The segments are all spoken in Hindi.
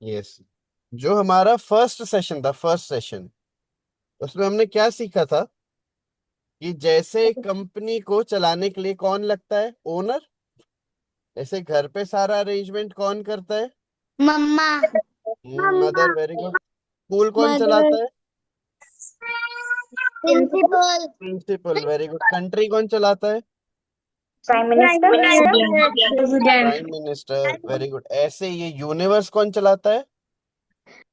यस। जो हमारा फर्स्ट सेशन, उसमें हमने क्या सीखा था कि जैसे कंपनी को चलाने के लिए कौन लगता है, ओनर। ऐसे घर पे सारा अरेंजमेंट कौन करता है, मम्मा। मदर। Very good. स्कूल कौन मदर। चलाता है, principal. Principal. Very good. Country कौन चलाता है, prime prime minister. Minister. Prime minister. Very good. ऐसे ये यूनिवर्स कौन चलाता है,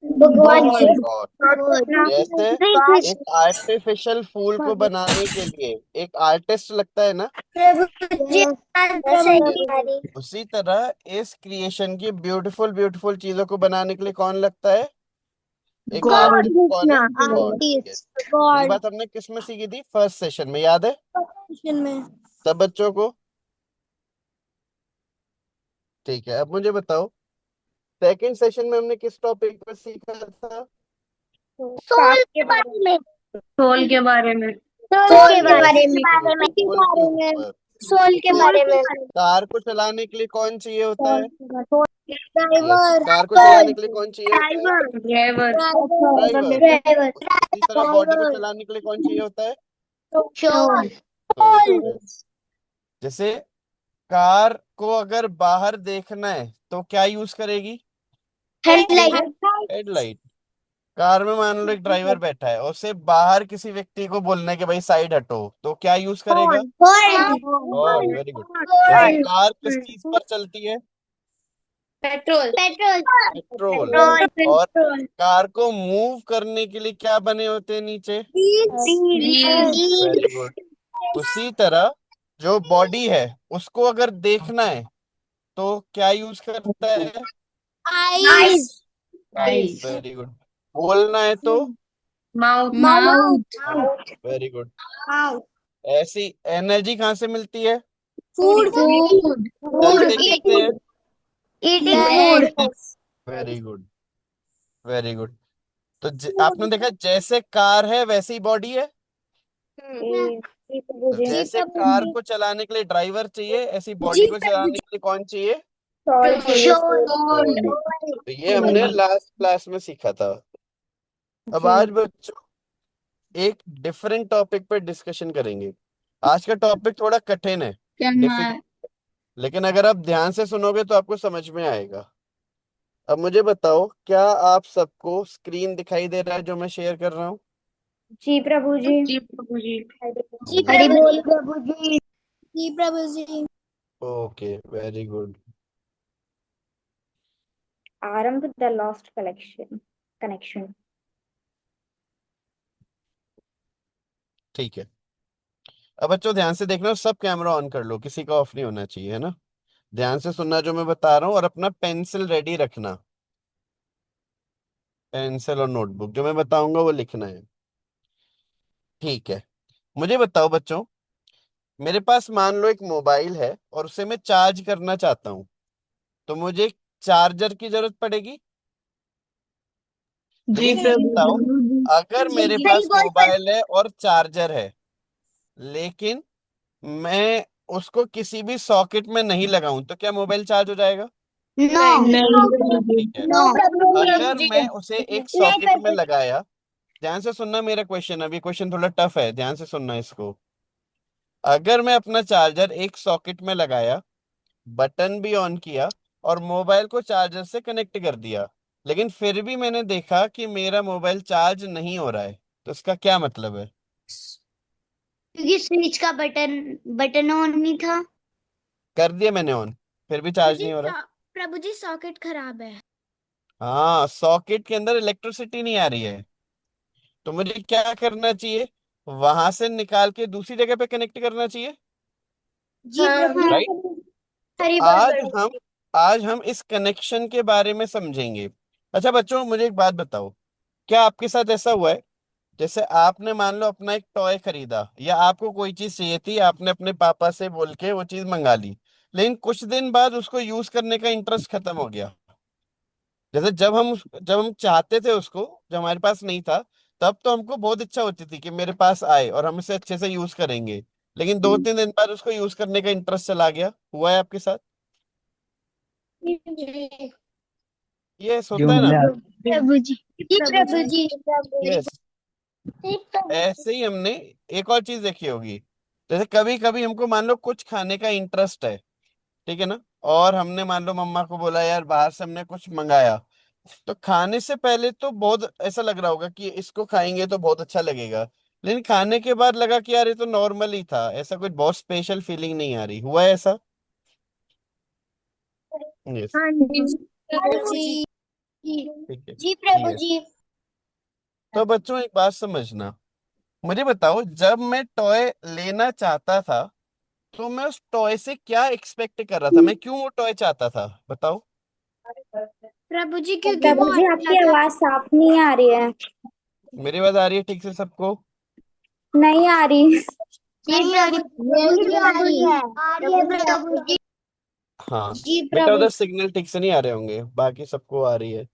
भगवान जी। गॉड। गॉड। जैसे श्री एक कृष्ण। आर्टिफिशियल फूल को बनाने के लिए एक आर्टिस्ट लगता है ना, प्रभु जी। ये हमारी। उसी तरह इस क्रिएशन की ब्यूटीफुल ब्यूटीफुल चीजों को बनाने के लिए कौन लगता है, एक गॉड। आर्टिस्ट। कौन है, गॉड। यस। आर्टिस्ट ये गॉड। बात हमने किस में सीखी थी, फर्स्ट सेशन में, याद है में। सब बच्चों को? ठीक है, अब मुझे बताओ सेकंड सेशन में हमने किस टॉपिक पर सीखा था, सोल के बारे में। सोल के बारे में। सोल के यस, बारे में। के सोल के बारे में। ऊपर। सोल के जैसे बारे में। कार को चलाने के लिए कौन चाहिए होता है, यस, ड्राइवर। कार को चलाने के लिए कौन चाहिए होता है, ड्राइवर। ड्राइवर। ड्राइवर। इसी तरह बॉडी को चलाने के लिए कौन चाहिए होता है, सोल। सोल। यस। जैसे कार को अगर बाहर देखना है तो क्या यूज करेगी, हेडलाइट। हेडलाइट। कार में मान लो एक ड्राइवर बैठा है और उसे बाहर किसी व्यक्ति को बोलना है कि भाई साइड हटो, तो क्या यूज करेगा, हॉर्न। Very good. जैसे हॉर्न। कार किस चीज पर चलती है, पेट्रोल। पेट्रोल। पेट्रोल। और पेट्रोल। कार को मूव करने के लिए क्या बने होते हैं नीचे, व्हील्स। Very good. उसी तरह जो बॉडी है उसको अगर देखना है तो क्या यूज करता है, आईज। आइस। Very good. बोलना है तो, mouth. Mouth. Very good. Mouth. ऐसी एनर्जी कहाँ से मिलती है, फूड। फूड। चलते किससे है, eating. Eating food. Very good, very good. तो आपने देखा जैसे कार है वैसे ही बॉडी है। तो जी जैसे प्रभु कार जी। को चलाने के लिए ड्राइवर चाहिए, ऐसी जी बॉडी को प्रभु चलाने जी। के लिए कौन चाहिए, शोल। सोल। तो ये हमने लास्ट क्लास में सीखा था। अब आज बच्चों एक डिफरेंट टॉपिक पर डिस्कशन करेंगे। आज का टॉपिक थोड़ा कठिन है, डिफिकल्ट, लेकिन अगर आप ध्यान से सुनोगे तो आपको समझ में आएगा। अब मुझे बताओ, क्या आप सबको स्क्रीन दिखाई दे रहा है जो मैं शेयर कर रहा हूँ? जी प्रभु जी। जी प्रभु जी। जी हरि बोल प्रभु जी। जी प्रभु जी। Okay, very good. आरंभ द लॉस्ट कलेक्शन कनेक्शन। ठीक है, अब बच्चों ध्यान से देखना, सब कैमरा ऑन कर लो, किसी का ऑफ नहीं होना चाहिए, है ना। ध्यान से सुनना जो मैं बता रहा हूँ, और अपना पेंसिल रेडी रखना, पेंसिल और नोटबुक, जो मैं बताऊंगा वो लिखना है। ठीक है, मुझे बताओ बच्चों, मेरे पास मान लो एक मोबाइल है और उसे मैं चार्ज करना चाहता हूँ, तो मुझे एक चार्जर की जरूरत पड़ेगी। जी लेकिन ये प्रभु बताओ, जी। अगर मेरे हरि पास बोल पर। मोबाइल है और चार्जर है, लेकिन मैं उसको किसी भी सॉकेट में नहीं लगाऊं, तो क्या मोबाइल चार्ज हो जाएगा? नो। नहीं प्रभु जी। ठीक है। नो प्रभु अगर जी। मैं उसे एक नहीं सॉकेट में प्रभु। लगाया, ध्यान से सुनना मेरा क्वेश्चन, अभी क्वेश्चन थोड़ा टफ है, ध्यान से सुनना इसको। अगर मैं अपना चार्जर एक सॉकेट में लगाया, बटन भी ऑन किया और मोबाइल को चार्जर से कनेक्ट कर दिया, लेकिन फिर भी मैंने देखा कि मेरा मोबाइल चार्ज नहीं हो रहा है, तो इसका क्या मतलब है? क्योंकि स्विच का बटन बटन ऑन नहीं था। कर दिया मैंने ऑन, फिर भी चार्ज नहीं हो रहा। प्रभु जी सॉकेट खराब है। हाँ, सॉकेट के अंदर इलेक्ट्रिसिटी नहीं आ रही है, तो मुझे क्या करना चाहिए, वहां से निकाल के दूसरी जगह पे कनेक्ट करना चाहिए, जी प्रभु। राइट। तो हरि बोल आज प्रभु। हम आज हम इस कनेक्शन के बारे में समझेंगे। अच्छा बच्चों, मुझे एक बात बताओ, क्या आपके साथ ऐसा हुआ है, जैसे आपने मान लो अपना एक टॉय खरीदा, या आपको कोई चीज चाहिए थी, आपने अपने पापा से बोल के वो चीज मंगा ली, लेकिन कुछ दिन बाद उसको यूज करने का इंटरेस्ट खत्म हो गया। जैसे जब हम चाहते थे उसको, जब हमारे पास नहीं था, तब तो हमको बहुत इच्छा होती थी कि मेरे पास आए और हम इसे अच्छे से यूज करेंगे, लेकिन 2-3 दिन बाद उसको यूज करने का इंटरेस्ट चला गया। हुआ है आपके साथ? जी। यस जो होता है ना। हमने प्रभु जी, जी प्रभु जी, यस, ऐसे ही हमने एक और चीज देखी होगी। जैसे कभी कभी हमको मान लो कुछ खाने का इंटरेस्ट है, ठीक है ना, और हमने मान लो मम्मा को बोला यार बाहर से हमने कुछ मंगाया, तो खाने से पहले तो बहुत ऐसा लग रहा होगा कि इसको खाएंगे तो बहुत अच्छा लगेगा, लेकिन खाने के बाद लगा कि यार ये तो नॉर्मल ही था, ऐसा कुछ बहुत स्पेशल फीलिंग नहीं आ रही, हुआ है ऐसा? यस। हाँ जी प्रभु जी, ठीक है। जी प्रभु यस। जी। तो बच्चों एक बात समझना, मुझे बताओ जब मैं टॉय लेना चाहता था तो मैं उस टॉय से क्या एक्सपेक्ट कर रहा था, मैं क्यों वो टॉय चाहता था, बताओ। प्रभु जी क्योंकि प्रभु वो जी अच्छा आपकी था। आवाज साफ नहीं आ रही है। मेरी बात आ रही है ठीक से सबको? नहीं आ रही। जी प्रभु, प्रभु जी आ रही है, प्रभु जी। हाँ। जी बेटा प्रभु उधर सिग्नल ठीक से नहीं आ रहे होंगे, बाकी सबको आ रही है।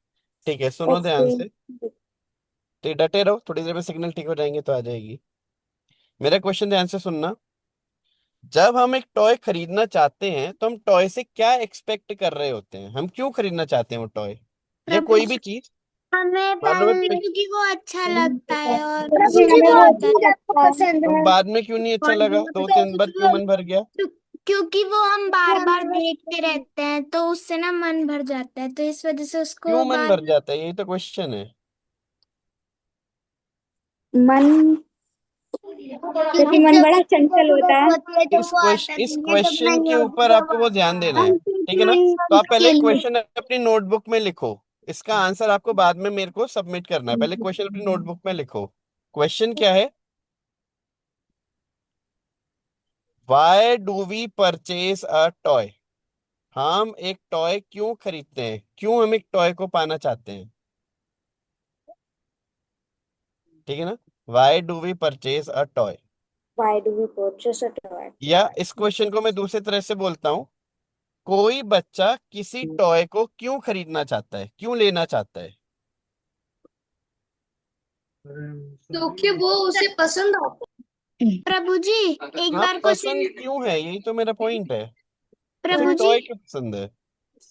ठीक है, सुनो ध्यान ओके। से। तो डटे रहो, थोड़ी देर में सिग्नल ठीक हो जाएंगे तो आ जाएगी। मेरा क्वेश्चन ध्यान से सुनना। जब हम एक टॉय खरीदना चाहते हैं तो हम टॉय से क्या एक्सपेक्ट कर रहे होते हैं, हम क्यों खरीदना चाहते हैं वो टॉय या प्रभु कोई जी, भी चीज। हमें मान लो मैं क्योंकि वो अच्छा लगता है और प्रभु जी मुझे हमें वो वो आता अच्छा है लगता है। तो बाद में क्यों नहीं अच्छा और लगा, बहुत दो अच्छा तीन बार क्यों मन भर गया? क्योंकि वो हम बार बार देखते रहते हैं तो उससे ना मन भर जाता है, तो इस वजह से उसको क्यों मन बार भर जाता है, यही तो क्वेश्चन है। मन, क्योंकि क्योंकि मन जब बड़ा उसकी चंचल होता जरूरत है। होती है तो वो आता इस नहीं है, जब क्वेश्चन नहीं के होती ऊपर जब आपको वो ध्यान देना है, हम ठीक है ना। तो आप पहले के लिए। क्वेश्चन अपनी नोटबुक में लिखो, इसका आंसर आपको बाद में मेरे को सबमिट करना है, पहले क्वेश्चन अपनी नोटबुक में लिखो। क्वेश्चन क्या है? Why do we purchase a toy, हम एक टॉय क्यों खरीदते हैं, क्यों हम एक टॉय को पाना चाहते हैं, ठीक है ना। Why do we purchase a toy. Why do we purchase a toy? या इस क्वेश्चन को मैं दूसरी तरह से बोलता हूँ, कोई बच्चा किसी टॉय को क्यों खरीदना चाहता है, क्यों लेना चाहता है? क्योंकि वो उसे पसंद आता है। प्रभु जी एक हाँ, बार पसंद क्वेश्चन, क्यों है, यही तो मेरा पॉइंट है। उसे प्रभु जी टॉय क्यों पसंद है?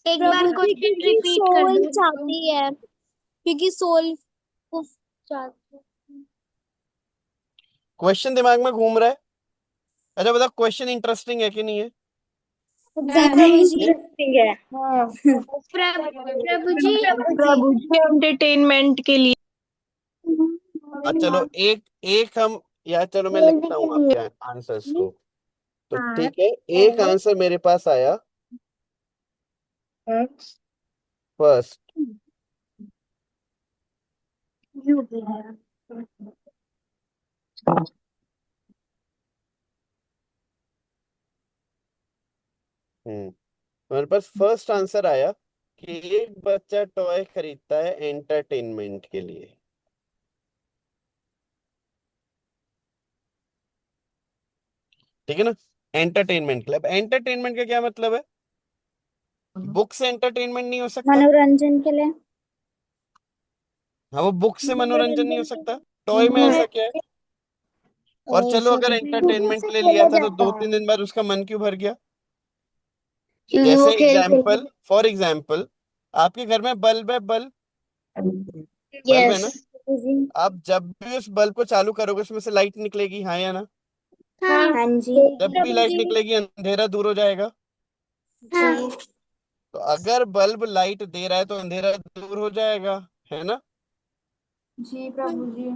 एक बार प्रभु जी क्वेश्चन क्योंकि रिपीट कर सोल दो। चाहती है, क्योंकि सोल को चाहती है। क्वेश्चन दिमाग में घूम रहा है? अच्छा बताओ, क्वेश्चन इंटरेस्टिंग है कि नहीं है? ज्यादा प्रभु जी, इंटरेस्टिंग है। हाँ। प्रभु जी, प्रभु जी एंटरटेनमेंट के लिए। चलो एक एक हम, या चलो मैं बोलने लिखता के हूँ लिए। आपके आंसर्स को। तो हाँ, ठीक है, एक आंसर मेरे पास आया। फर्स्ट। यू भी है। हम्म, मेरे पास फर्स्ट आंसर आया कि एक बच्चा टॉय खरीदता है एंटरटेनमेंट के लिए, ठीक है ना। एंटरटेनमेंट के लिए, अब एंटरटेनमेंट का क्या मतलब है? बुक से एंटरटेनमेंट नहीं हो सकता? मनोरंजन के लिए। हाँ, वो बुक से मनोरंजन नहीं हो सकता, टॉय में ऐसा क्या है? और चलो अगर क्योंकि एंटरटेनमेंट उसे के लिए लिया खेला था तो जाता दो है, तीन दिन बाद उसका मन क्यों भर गया? क्योंकि वो जैसे खेल खेल एग्जाम्पल, फॉर एग्जाम्पल, आपके घर में बल्ब है, बल्ब, बल्ब है यस। ना। आप जब भी उस बल्ब को चालू करोगे उसमें से लाइट निकलेगी, हाँ या ना। हाँ हाँ जी। जब भी प्रभु लाइट जी, निकलेगी अंधेरा दूर हो जाएगा। हाँ जी। तो अगर बल्ब लाइट दे रहा है तो अंधेरा दूर हो जाएगा, है ना। जी प्रभु जी।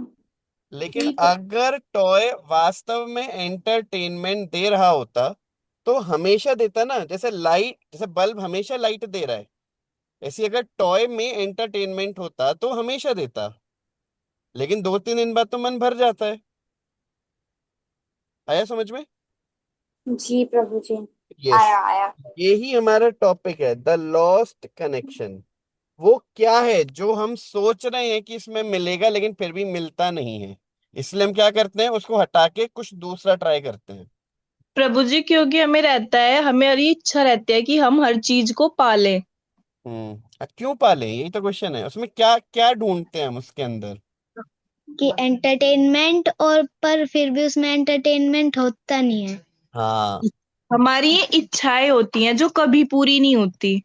लेकिन अगर टॉय वास्तव में एंटरटेनमेंट दे रहा होता तो हमेशा देता ना, जैसे लाइट, जैसे बल्ब हमेशा लाइट दे रहा है, ऐसे अगर टॉय में एंटरटेनमेंट होता तो हमेशा देता, लेकिन दो तीन दिन बाद तो मन भर जाता है। आया समझ में? जी प्रभु जी। यस। आया आया। यही हमारा टॉपिक है, द लॉस्ट कनेक्शन। वो क्या है जो हम सोच रहे हैं कि इसमें मिलेगा लेकिन फिर भी मिलता नहीं है, इसलिए हम क्या करते हैं, उसको हटा के कुछ दूसरा ट्राई करते हैं। प्रभु जी क्योंकि हमें रहता है, हमें ये इच्छा रहती है कि हम हर चीज को पालें। क्यों पाले, यही तो क्वेश्चन है, उसमें क्या क्या ढूंढते हैं हम उसके अंदर। कि एंटरटेनमेंट, और पर फिर भी उसमें एंटरटेनमेंट होता नहीं है। हाँ। हमारी ये इच्छाएं होती हैं जो कभी पूरी नहीं होती।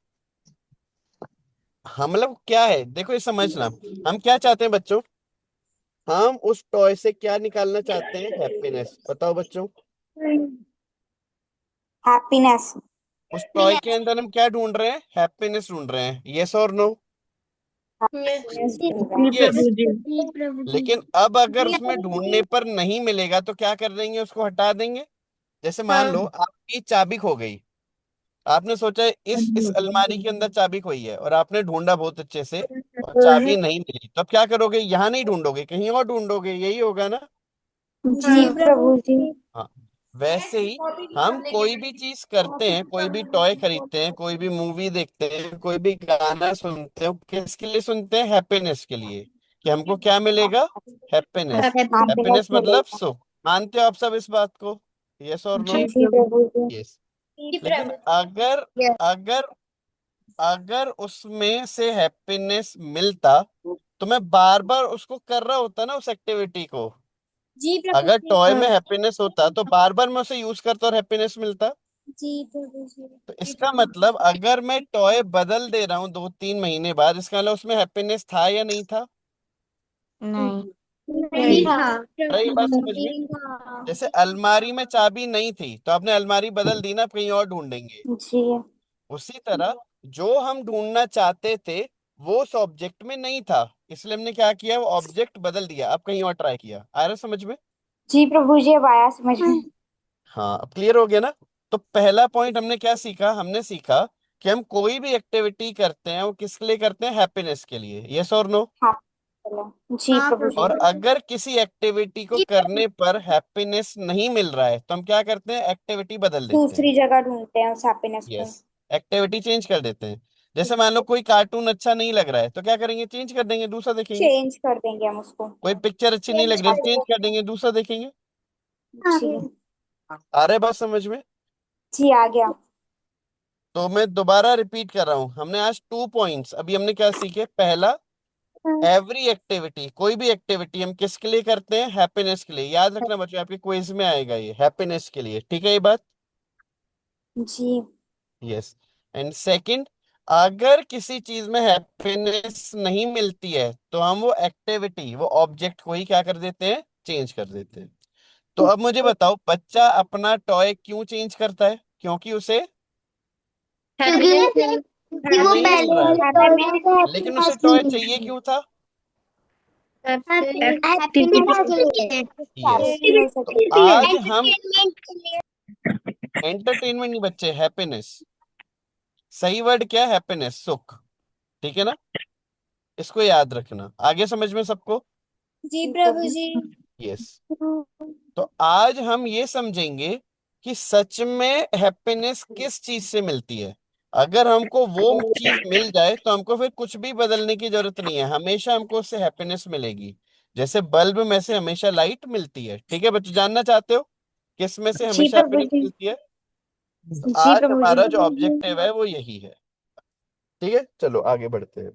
हम मतलब क्या है, देखो ये समझना, हम क्या चाहते हैं बच्चों, हम उस टॉय से क्या निकालना चाहते हैं, हैप्पीनेस। बताओ बच्चों, हैप्पीनेस। उस टॉय के अंदर हम क्या ढूंढ रहे हैं, हैप्पीनेस ढूंढ रहे हैं, यस और नो? हैप्पीनेस ढूंढ रहे जी हैं। यस। प्रभु जी। जी प्रभु जी। लेकिन अब अगर उसमें ढूंढने पर नहीं मिलेगा तो क्या कर देंगे, उसको हटा देंगे। जैसे मान लो आपकी चाबी खो गई, आपने सोचा इस अलमारी के अंदर चाबी खोई है, और आपने ढूंढा बहुत अच्छे से और चाबी नहीं मिली, तो अब क्या करोगे, यहाँ नहीं ढूंढोगे, कहीं और ढूंढोगे, यही होगा ना? जी प्रभु जी। हाँ। वैसे ही हम कोई भी चीज करते हैं, कोई भी टॉय खरीदते हैं, कोई भी मूवी देखते हैं, कोई भी गाना सुनते हैं, किसके लिए सुनते हैं, हैप्पीनेस के लिए, कि हमको क्या मिलेगा, हैप्पीनेस। हैप्पीनेस हैप्पीनेस मतलब मिलेगा। सुख। मानते हो आप सब इस बात को, यस और नो? जी जी प्रभु। प्रभु जी। यस। लेकिन अगर अगर अगर उसमें से हैप्पीनेस मिलता तो मैं बार बार उसको कर रहा होता ना, उस एक्टिविटी को। जी प्रभु अगर जी। टॉय में हैप्पीनेस होता तो बार बार मैं उसे यूज करता और हैप्पीनेस मिलता। जी प्रभु जी। तो इसका मतलब अगर मैं टॉय बदल दे रहा हूँ 2-3 महीने बाद, इसका मतलब उसमें हैप्पीनेस था या नहीं था? नहीं। नहीं था अरे ये बात प्रभु समझ में। जी। था। जैसे अलमारी में चाबी नहीं थी तो आपने अलमारी बदल दी ना, आप कहीं और ढूंढेंगे। जी। उसी तरह जो हम ढूंढना चाहते थे वो उस ऑब्जेक्ट में नहीं था, इसलिए हमने क्या किया, वो ऑब्जेक्ट बदल दिया, अब कहीं और ट्राई किया। आ रहा समझ में? जी प्रभु जी, अब आया समझ में। हाँ, अब क्लियर हो गया ना? तो पहला पॉइंट हमने क्या सीखा, हमने सीखा कि हम कोई भी एक्टिविटी करते हैं वो किसके लिए करते हैं, हैप्पीनेस के लिए, यस और नो? हाँ चलो। जी हाँ प्रभु जी। और प्रभु अगर किसी एक्टिविटी को जी। करने पर हैप्पीनेस नहीं मिल रहा है तो हम क्या करते हैं, एक्टिविटी बदल देते दूसरी हैं। जगह ढूंढते हैं उस हैप्पीनेस यस। को। एक्टिविटी चेंज कर देते हैं। जैसे मान लो कोई कार्टून अच्छा नहीं लग रहा है तो क्या करेंगे, चेंज कर देंगे, दूसरा देखेंगे। चेंज कर देंगे हम उसको। कोई पिक्चर अच्छी नहीं चेंज लग रही, कर चेंज कर देंगे। देंगे, दूसरा देखेंगे। जी। आ रहा है बात समझ में? जी आ गया। तो मैं दोबारा रिपीट कर रहा हूं, हमने आज 2 पॉइंट्स अभी हमने क्या सीखे। पहला, एवरी एक्टिविटी, कोई भी एक्टिविटी हम किसके लिए करते हैं, हैप्पीनेस के लिए। याद रखना बच्चों, आपके क्विज में आएगा ये, हैप्पीनेस के लिए, ठीक है ये बात? जी। यस। एंड सेकंड, अगर किसी चीज में हैप्पीनेस नहीं मिलती है तो हम वो एक्टिविटी, वो ऑब्जेक्ट को ही क्या कर देते हैं, चेंज कर देते हैं। तो अब मुझे बताओ, बच्चा अपना टॉय क्यों चेंज करता है, क्योंकि उसे क्योंकि वो नहीं मिल पहले रहा है। वाले टॉय को लेकिन उसे हैप्पीनेस टॉय नहीं चाहिए थी। क्यों था? हैप्पीनेस के लिए। यस। हैप्पीनेस तो के लिए। आज हम एंटरटेनमेंट के लिए। एंटरटेनमेंट नहीं बच्चे, हैप्पीनेस। सही वर्ड क्या है, हैप्पीनेस, सुख। ठीक है ना? इसको याद रखना, आगे समझ में सबको? जी जी प्रभु प्रभु। जी। यस। तो आज हम ये समझेंगे कि सच में हैप्पीनेस किस चीज से मिलती है। अगर हमको वो चीज मिल जाए तो हमको फिर कुछ भी बदलने की जरूरत नहीं है, हमेशा हमको उससे हैप्पीनेस मिलेगी। जैसे बल्ब में से हमेशा लाइट मिलती है, ठीक है बच्चों, जानना चाहते हो किस में से जी हमेशा प्रभु हैप्पीनेस जी। मिलती है? तो जी आज प्रभु जी। हमारा जो ऑब्जेक्टिव है वो यही है। ठीक है, चलो आगे बढ़ते हैं।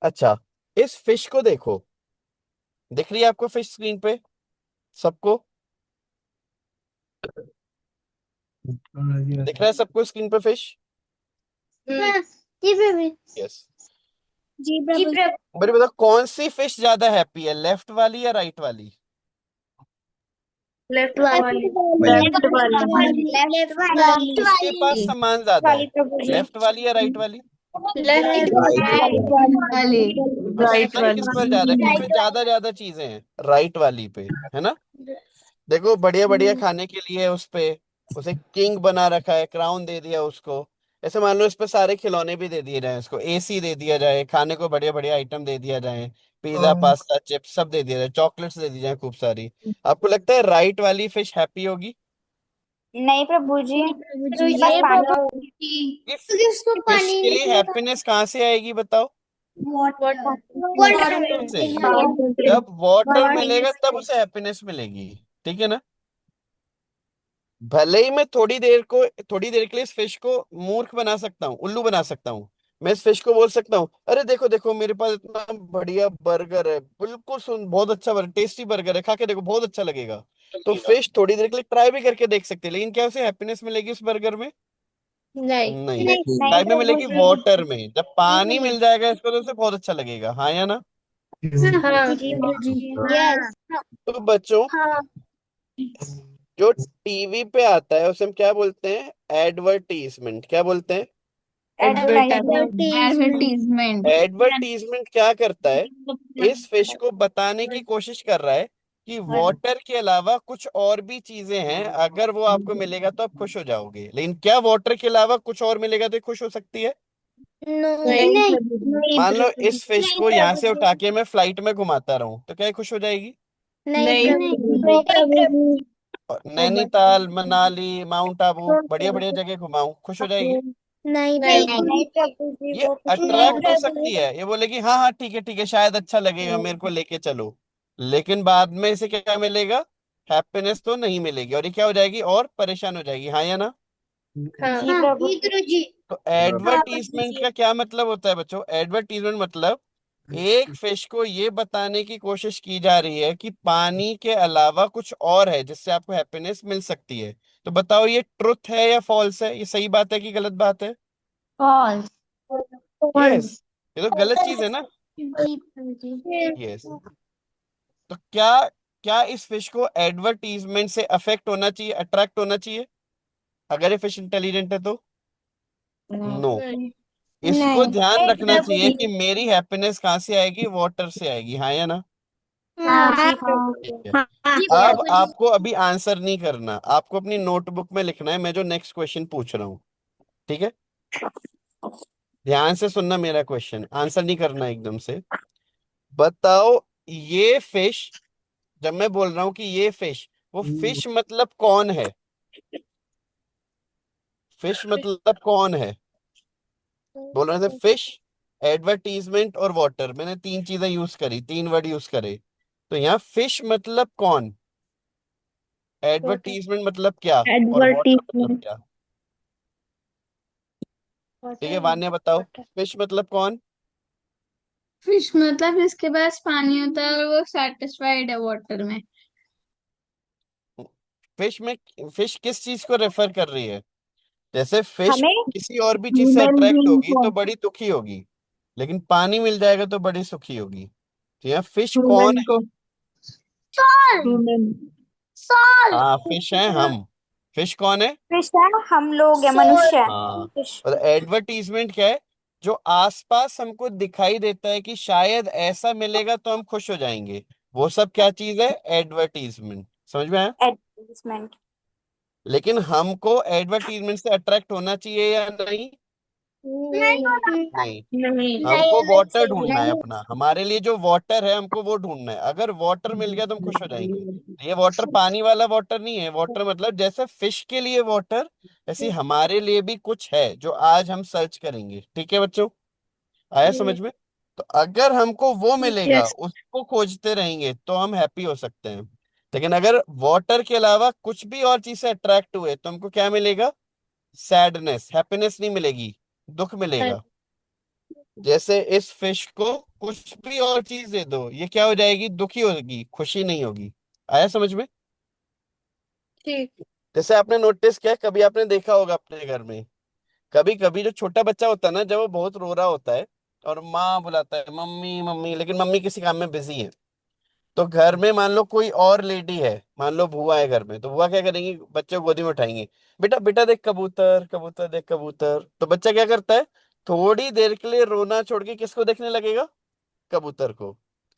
अच्छा, इस फिश को देखो, दिख रही है आपको फिश स्क्रीन पे सबको? दिख रहा है सबको स्क्रीन पे फिश? जी प्रभु। यस। जी प्रभु। मेरे बताओ, कौन सी फिश ज्यादा हैप्पी है, लेफ्ट वाली या राइट वाली? लेफ्ट वाली। लेफ्ट लेफ्ट वाली। वाली। लेफ्ट वाली। किसके पास सामान ज्यादा वाली है, प्रभु जी। लेफ्ट वाली या राइट वाली? लेफ्ट राइट वाली। और राइट sun किस पर ज्यादा है, किस पे ज्यादा ज्यादा चीजें हैं, राइट वाली पे, है ना? देखो, बढ़िया बढ़िया खाने के लिए उस पे उसे किंग बना रखा है, क्राउन दे दिया उसको। ऐसे मान लो इस पे सारे खिलौने भी दे दिए जाए, उसको एसी दे दिया जाए, खाने को बढ़िया बढ़िया आइटम दे दिया जाए, पिज्जा पास्ता चिप्स सब दे दिया जाए, चॉकलेट्स दे दी जाए खूब सारी। आपको लगता है राइट वाली फिश हैप्पी होगी? नहीं प्रभु जी, प्रभु उसके जी। पास ये पानी प्रभु होगा। जी। कि क्योंकि उसको फिश पानी के लिए नहीं था। हैप्पीनेस कहाँ से आएगी बताओ? वाटर वाटर से। में। जब वाटर मिलेगा तब उसे हैप्पीनेस मिलेगी। ठीक है ना? भले ही मैं थोड़ी देर के लिए इस फिश को मूर्ख बना सकता हूँ, उल्लू बना सकता हूँ। मैं इस फिश को बोल सकता हूँ, अरे देखो देखो मेरे पास इतना बढ़िया बर्गर है, बिल्कुल सुन, बहुत अच्छा बर्गर, टेस्टी बर्गर है, खा के देखो बहुत अच्छा लगेगा। तो फिश थोड़ी देर के लिए ट्राई भी करके देख सकती है, लेकिन क्या उसे हैप्पीनेस मिलेगी उस बर्गर में? नहीं। नहीं, नहीं लाइफ में प्रभु मिलेगी जी। वाटर में। जब पानी मिल जाएगा इसको तो उसे बहुत अच्छा लगेगा, हाँ या ना? हाँ। जी प्रभु जी। यस। तो बच्चों, जो टीवी पे आता है उसे हम क्या बोलते हैं? एडवर्टीजमेंट। क्या बोलते हैं? एडवर्टाइजमेंट। एडवर्टीजमेंट। एडवर्टीजमेंट क्या करता है? इस फिश को बताने की कोशिश कर रहा है कि वाटर के अलावा कुछ और भी चीजें हैं, अगर वो आपको मिलेगा तो आप खुश हो जाओगे। लेकिन क्या वाटर के अलावा कुछ और मिलेगा तो ये खुश हो सकती है? नो। नहीं। नहीं मान लो प्रभु जी। इस फिश नहीं को यहाँ प्रभु से जी। उठा के मैं फ्लाइट में घुमाता रहूं तो क्या ये खुश हो जाएगी? नहीं नहीं। प्रभु जी। प्रभु जी। और नैनीताल, मनाली, माउंट आबू, बढ़िया बढ़िया जगह घुमाऊं, खुश हो जाएगी? नहीं नहीं। प्रभु नहीं जी। प्रभु जी, ये वो खुश नहीं अट्रैक्ट हो होगी। सकती है, ये बोलेगी हाँ हाँ ठीक है शायद अच्छा लगेगा, मेरे को लेके चलो। लेकिन बाद में इसे क्या मिलेगा? हैप्पीनेस तो नहीं मिलेगी, और ये क्या हो जाएगी? और परेशान हो जाएगी, हाँ या ना? हाँ। जी प्रभु जी जी। गुरु जी। तो हाँ प्रभु एडवर्टीजमेंट जी। का क्या मतलब होता है बच्चों? एडवर्टीजमेंट मतलब एक फिश को ये बताने की कोशिश की जा रही है कि पानी के अलावा कुछ और है जिससे आपको हैप्पीनेस मिल सकती है। तो बताओ, ये ट्रुथ है या फॉल्स है? ये सही बात है कि गलत बात है? फॉल्स। यस, ये तो गलत चीज है ना। जी प्रभु जी। यस। तो क्या क्या इस फिश को एडवर्टीजमेंट से अफेक्ट होना चाहिए, अट्रैक्ट होना चाहिए, अगर ये फिश इंटेलिजेंट है तो? नो। नहीं। इसको ध्यान नहीं रखना प्रभु चाहिए जी। कि मेरी हैप्पीनेस कहाँ से आएगी? वाटर से आएगी, हाँ या ना? हाँ हाँ जी प्रभु ठीक जी। है। जी अब प्रभु जी। आपको अभी आंसर नहीं करना, आपको अपनी नोटबुक में लिखना है मैं जो नेक्स्ट क्वेश्चन पूछ रहा हूँ। ठीक है? ध्यान से सुनना मेरा क्वेश्चन, आंसर नहीं करना एकदम से। बताओ, ये फिश, जब मैं बोल रहा हूं कि ये फिश, वो फिश मतलब कौन है? फिश मतलब कौन है? बोल रहे थे फिश, एडवर्टीजमेंट और वाटर, मैंने तीन चीजें यूज करी, तीन वर्ड यूज करे। तो यहाँ फिश मतलब कौन, एडवर्टीजमेंट मतलब क्या, और वाटर मतलब एडवर्टीजमेंट। क्या? ठीक है, वान्या बताओ, फिश मतलब कौन? फिश मतलब इसके पास पानी होता है और वो सेटिस्फाइड है वाटर में। फिश में, फिश किस चीज को रेफर कर रही है? जैसे फिश हमें किसी और भी चीज से ह्यूमन अट्रैक्ट बीइंग होगी को। तो बड़ी दुखी होगी, लेकिन पानी मिल जाएगा तो बड़ी सुखी होगी। तो यहाँ फिश कौन ह्यूमन है? को। सॉल। ह्यूमन। सॉल। हाँ, फिश है हम। फिश कौन है? फिश है, हम लोग है, सॉल। मनुष्य है। हाँ। फिश। और एडवर्टीजमेंट क्या है? जो आसपास हमको दिखाई देता है कि शायद ऐसा मिलेगा तो हम खुश हो जाएंगे, वो सब क्या चीज है? एडवर्टीजमेंट। समझ में आया? एडवर्टीजमेंट। लेकिन हमको एडवर्टीजमेंट से अट्रैक्ट होना चाहिए या नहीं? नहीं होना। नहीं। नहीं। नहीं हमको होना वाटर चाहिए। ढूंढना है अपना, हमारे लिए जो वाटर है हमको वो ढूंढना है। अगर वाटर मिल गया तो हम खुश हो जाएंगे। ये वाटर पानी वाला वाटर नहीं है, वाटर मतलब जैसे फिश के लिए वाटर, ऐसे हमारे लिए भी कुछ है जो आज हम सर्च करेंगे। ठीक है बच्चों, आया समझ में? तो अगर हमको वो मिलेगा, यस। उसको खोजते रहेंगे तो हम हैप्पी हो सकते हैं। लेकिन अगर वाटर के अलावा कुछ भी और चीज से अट्रैक्ट हुए तो हमको क्या मिलेगा? सैडनेस, हैप्पीनेस नहीं मिलेगी, दुख मिलेगा। जैसे इस फिश को कुछ भी और चीज दे दो, ये क्या हो जाएगी? दुखी होगी, खुशी नहीं होगी। आया समझ में? ठीक। जैसे आपने नोटिस किया, कभी आपने देखा होगा अपने घर में, कभी कभी जो छोटा बच्चा होता है ना, जब वो बहुत रो रहा होता है और माँ बुलाता है मम्मी मम्मी, लेकिन मम्मी किसी काम में बिजी है, तो घर में मान लो कोई और लेडी है, मान लो बुआ है घर में, तो बुआ क्या करेंगी? बच्चे को गोदी में उठाएंगे, बेटा बेटा देख कबूतर, कबूतर देख कबूतर। तो बच्चा क्या करता है? थोड़ी देर के लिए रोना छोड़ के किसको देखने लगेगा? कबूतर को।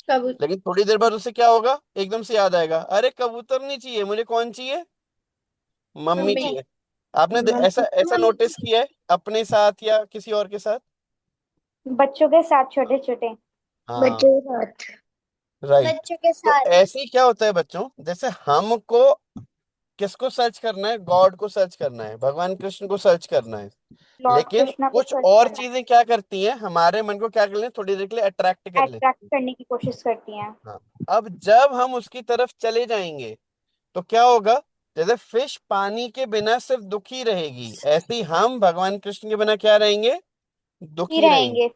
कबूतर। लेकिन थोड़ी देर बाद उसे क्या होगा? एकदम से याद आएगा, अरे कबूतर नहीं चाहिए मुझे, कौन चाहिए? Mummy mummy. चाहिए। आपने ऐसा मम्मी। ऐसा नोटिस किया है अपने साथ या किसी और के साथ? बच्चों के साथ, छोटे छोटे। हाँ, बच्चों के साथ। राइट। बच्चों के तो साथ। ऐसे ही क्या होता है बच्चों, जैसे हमको किसको सर्च करना है? गॉड को सर्च करना है, भगवान कृष्ण को सर्च करना है। लॉर्ड लेकिन कृष्णा को कुछ सर्च और करना। चीजें क्या करती हैं? हमारे मन को क्या कर लें? थोड़ी देर के लिए अट्रैक्ट कर अट्रैक्ट लेती करने की कोशिश करती हैं। हैं। हाँ। अब जब हम उसकी तरफ चले जाएंगे तो क्या होगा? जैसे फिश पानी के बिना सिर्फ दुखी रहेगी, ऐसे ही हम भगवान कृष्ण के बिना क्या रहेंगे? ही दुखी रहेंगे। रहेंगे।